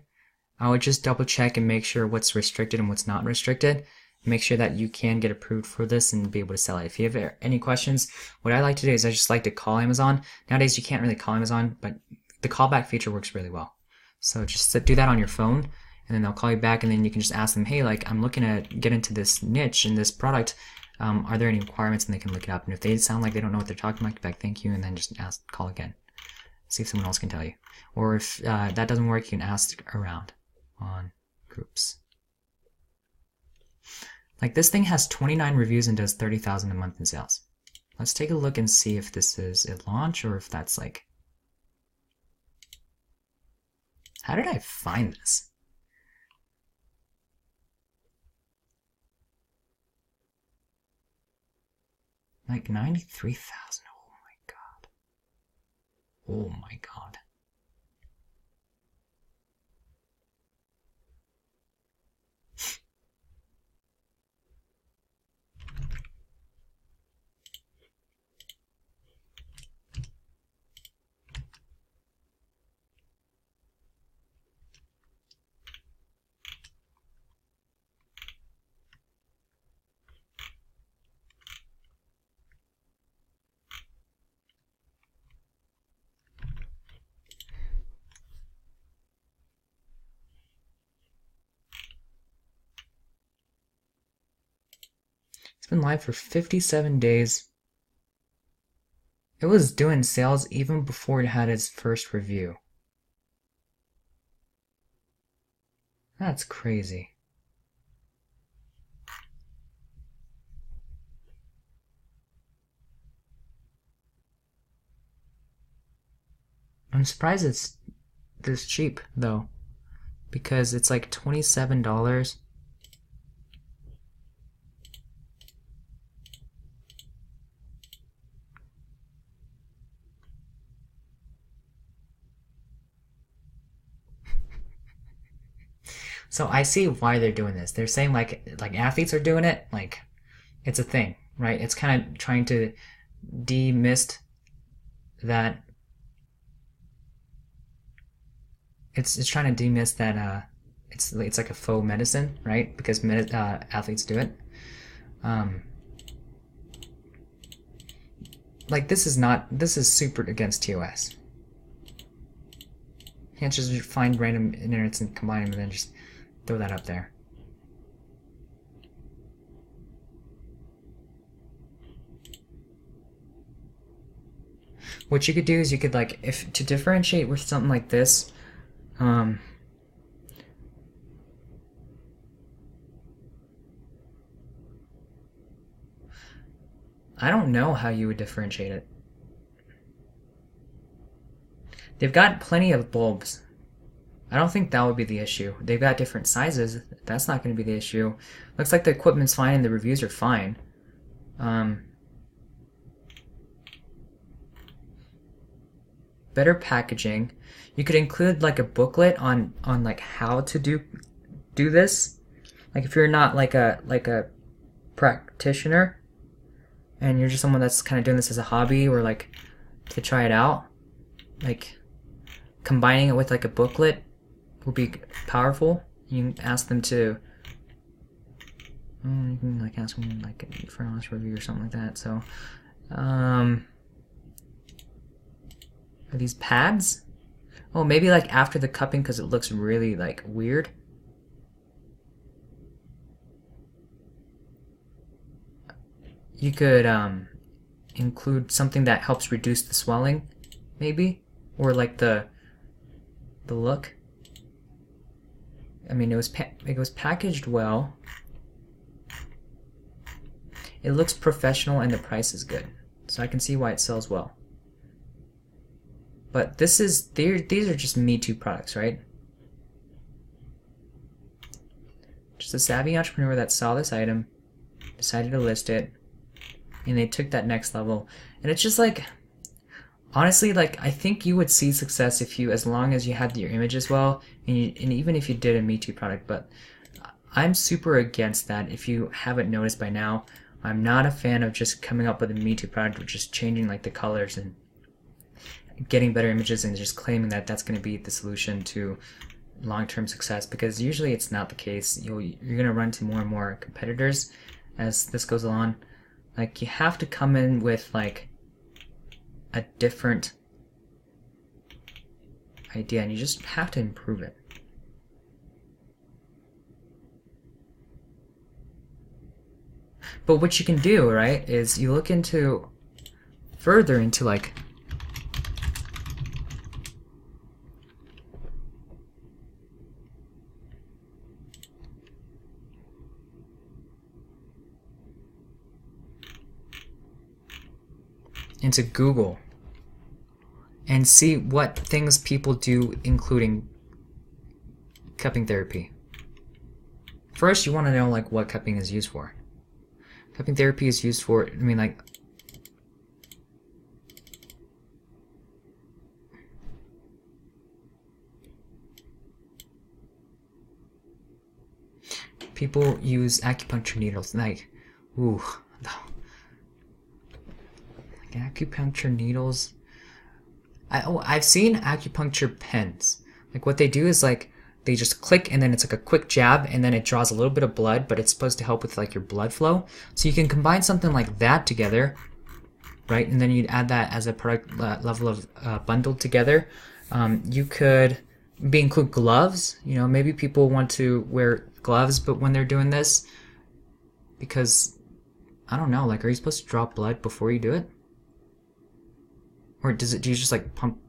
I would just double check and make sure what's restricted and what's not restricted. Make sure that you can get approved for this and be able to sell it. If you have any questions, what I like to do is I just like to call Amazon. Nowadays, you can't really call Amazon, but the callback feature works really well. So just do that on your phone, and then they'll call you back, and then you can just ask them, hey, like I'm looking to get into this niche in this product. Are there any requirements? And they can look it up. And if they sound like they don't know what they're talking about, back thank you, and then just call again. See if someone else can tell you. Or if that doesn't work, you can ask around on groups. Like this thing has 29 reviews and does 30,000 a month in sales. Let's take a look and see if this is a launch or if that's like... How did I find this? Like 93,000. Oh my god. Oh my god. It's been live for 57 days. It was doing sales even before it had its first review. That's crazy. I'm surprised it's this cheap, though, because it's like $27. So I see why they're doing this. They're saying like athletes are doing it, like it's a thing, right? It's kind of trying to demist that. It's trying to demist that it's like a faux medicine, right? Because athletes do it. Like this is super against TOS. You can't just find random internets and combine them and then just throw that up there. What you could do is you could like, if to differentiate with something like this, I don't know how you would differentiate it. They've got plenty of bulbs. I don't think that would be the issue. They've got different sizes. That's not going to be the issue. Looks like the equipment's fine and the reviews are fine. Better packaging. You could include like a booklet on like how to do this. Like if you're not like a practitioner and you're just someone that's kind of doing this as a hobby or like to try it out, like combining it with like a booklet will be powerful. You can ask them to, you can like ask them like for an honest review or something like that. So, are these pads? Oh, maybe like after the cupping because it looks really like weird. You could include something that helps reduce the swelling, maybe, or like the look. I mean, it was packaged well. It looks professional and the price is good, so I can see why it sells well. But these are just Me Too products, right? Just a savvy entrepreneur that saw this item, decided to list it, and they took that next level. And it's just like, honestly, like I think you would see success if you, as long as you had your image as well, and even if you did a Me Too product. But I'm super against that. If you haven't noticed by now, I'm not a fan of just coming up with a Me Too product or just changing like the colors and getting better images and just claiming that that's going to be the solution to long-term success, because usually it's not the case. You're going to run into more and more competitors as this goes on. Like you have to come in with like a different idea and you just have to improve it. But what you can do, right, is you look into further into like into Google and see what things people do, including cupping therapy. First, you want to know like what cupping is used for. Cupping therapy is used for, I mean, like people use acupuncture needles. Like, ooh, like acupuncture needles. I've seen acupuncture pens. Like what they do is like they just click and then it's like a quick jab and then it draws a little bit of blood, but it's supposed to help with like your blood flow. So you can combine something like that together, right? And then you'd add that as a product level of bundled together. You could include gloves. You know, maybe people want to wear gloves, but when they're doing this, because I don't know, like, are you supposed to draw blood before you do it? Or do you just like pump?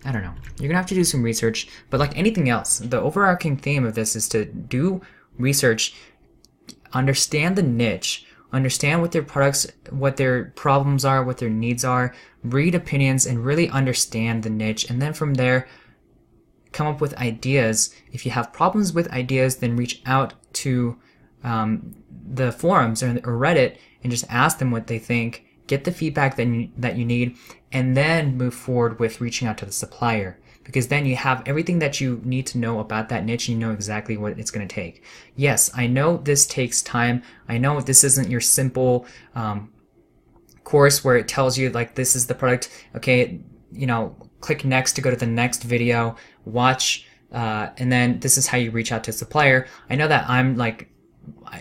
I don't know. You're gonna have to do some research, but like anything else, the overarching theme of this is to do research, understand the niche, understand what their products, what their problems are, what their needs are, read opinions, and really understand the niche. And then from there, come up with ideas. If you have problems with ideas, then reach out to the forums or Reddit and just ask them what they think. Get the feedback that you need, and then move forward with reaching out to the supplier, because then you have everything that you need to know about that niche and you know exactly what it's going to take. Yes, I know this takes time. I know this isn't your simple course where it tells you like this is the product, okay, you know, click next to go to the next video, watch, and then this is how you reach out to a supplier. I know that I'm like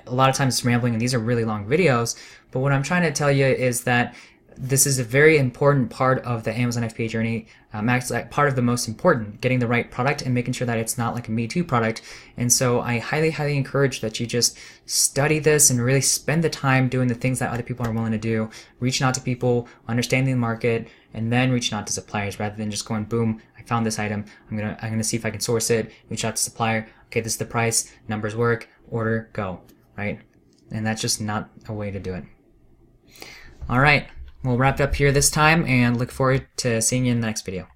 a lot of times rambling and these are really long videos, but what I'm trying to tell you is that this is a very important part of the Amazon FBA journey. Actually, part of the most important, getting the right product and making sure that it's not like a Me Too product. And so I highly, highly encourage that you just study this and really spend the time doing the things that other people are willing to do, reaching out to people, understanding the market, and then reaching out to suppliers rather than just going, boom, I found this item. I'm gonna see if I can source it, reach out to supplier. Okay, this is the price, numbers work, order, go, right? And that's just not a way to do it. All right. We'll wrap it up here this time and look forward to seeing you in the next video.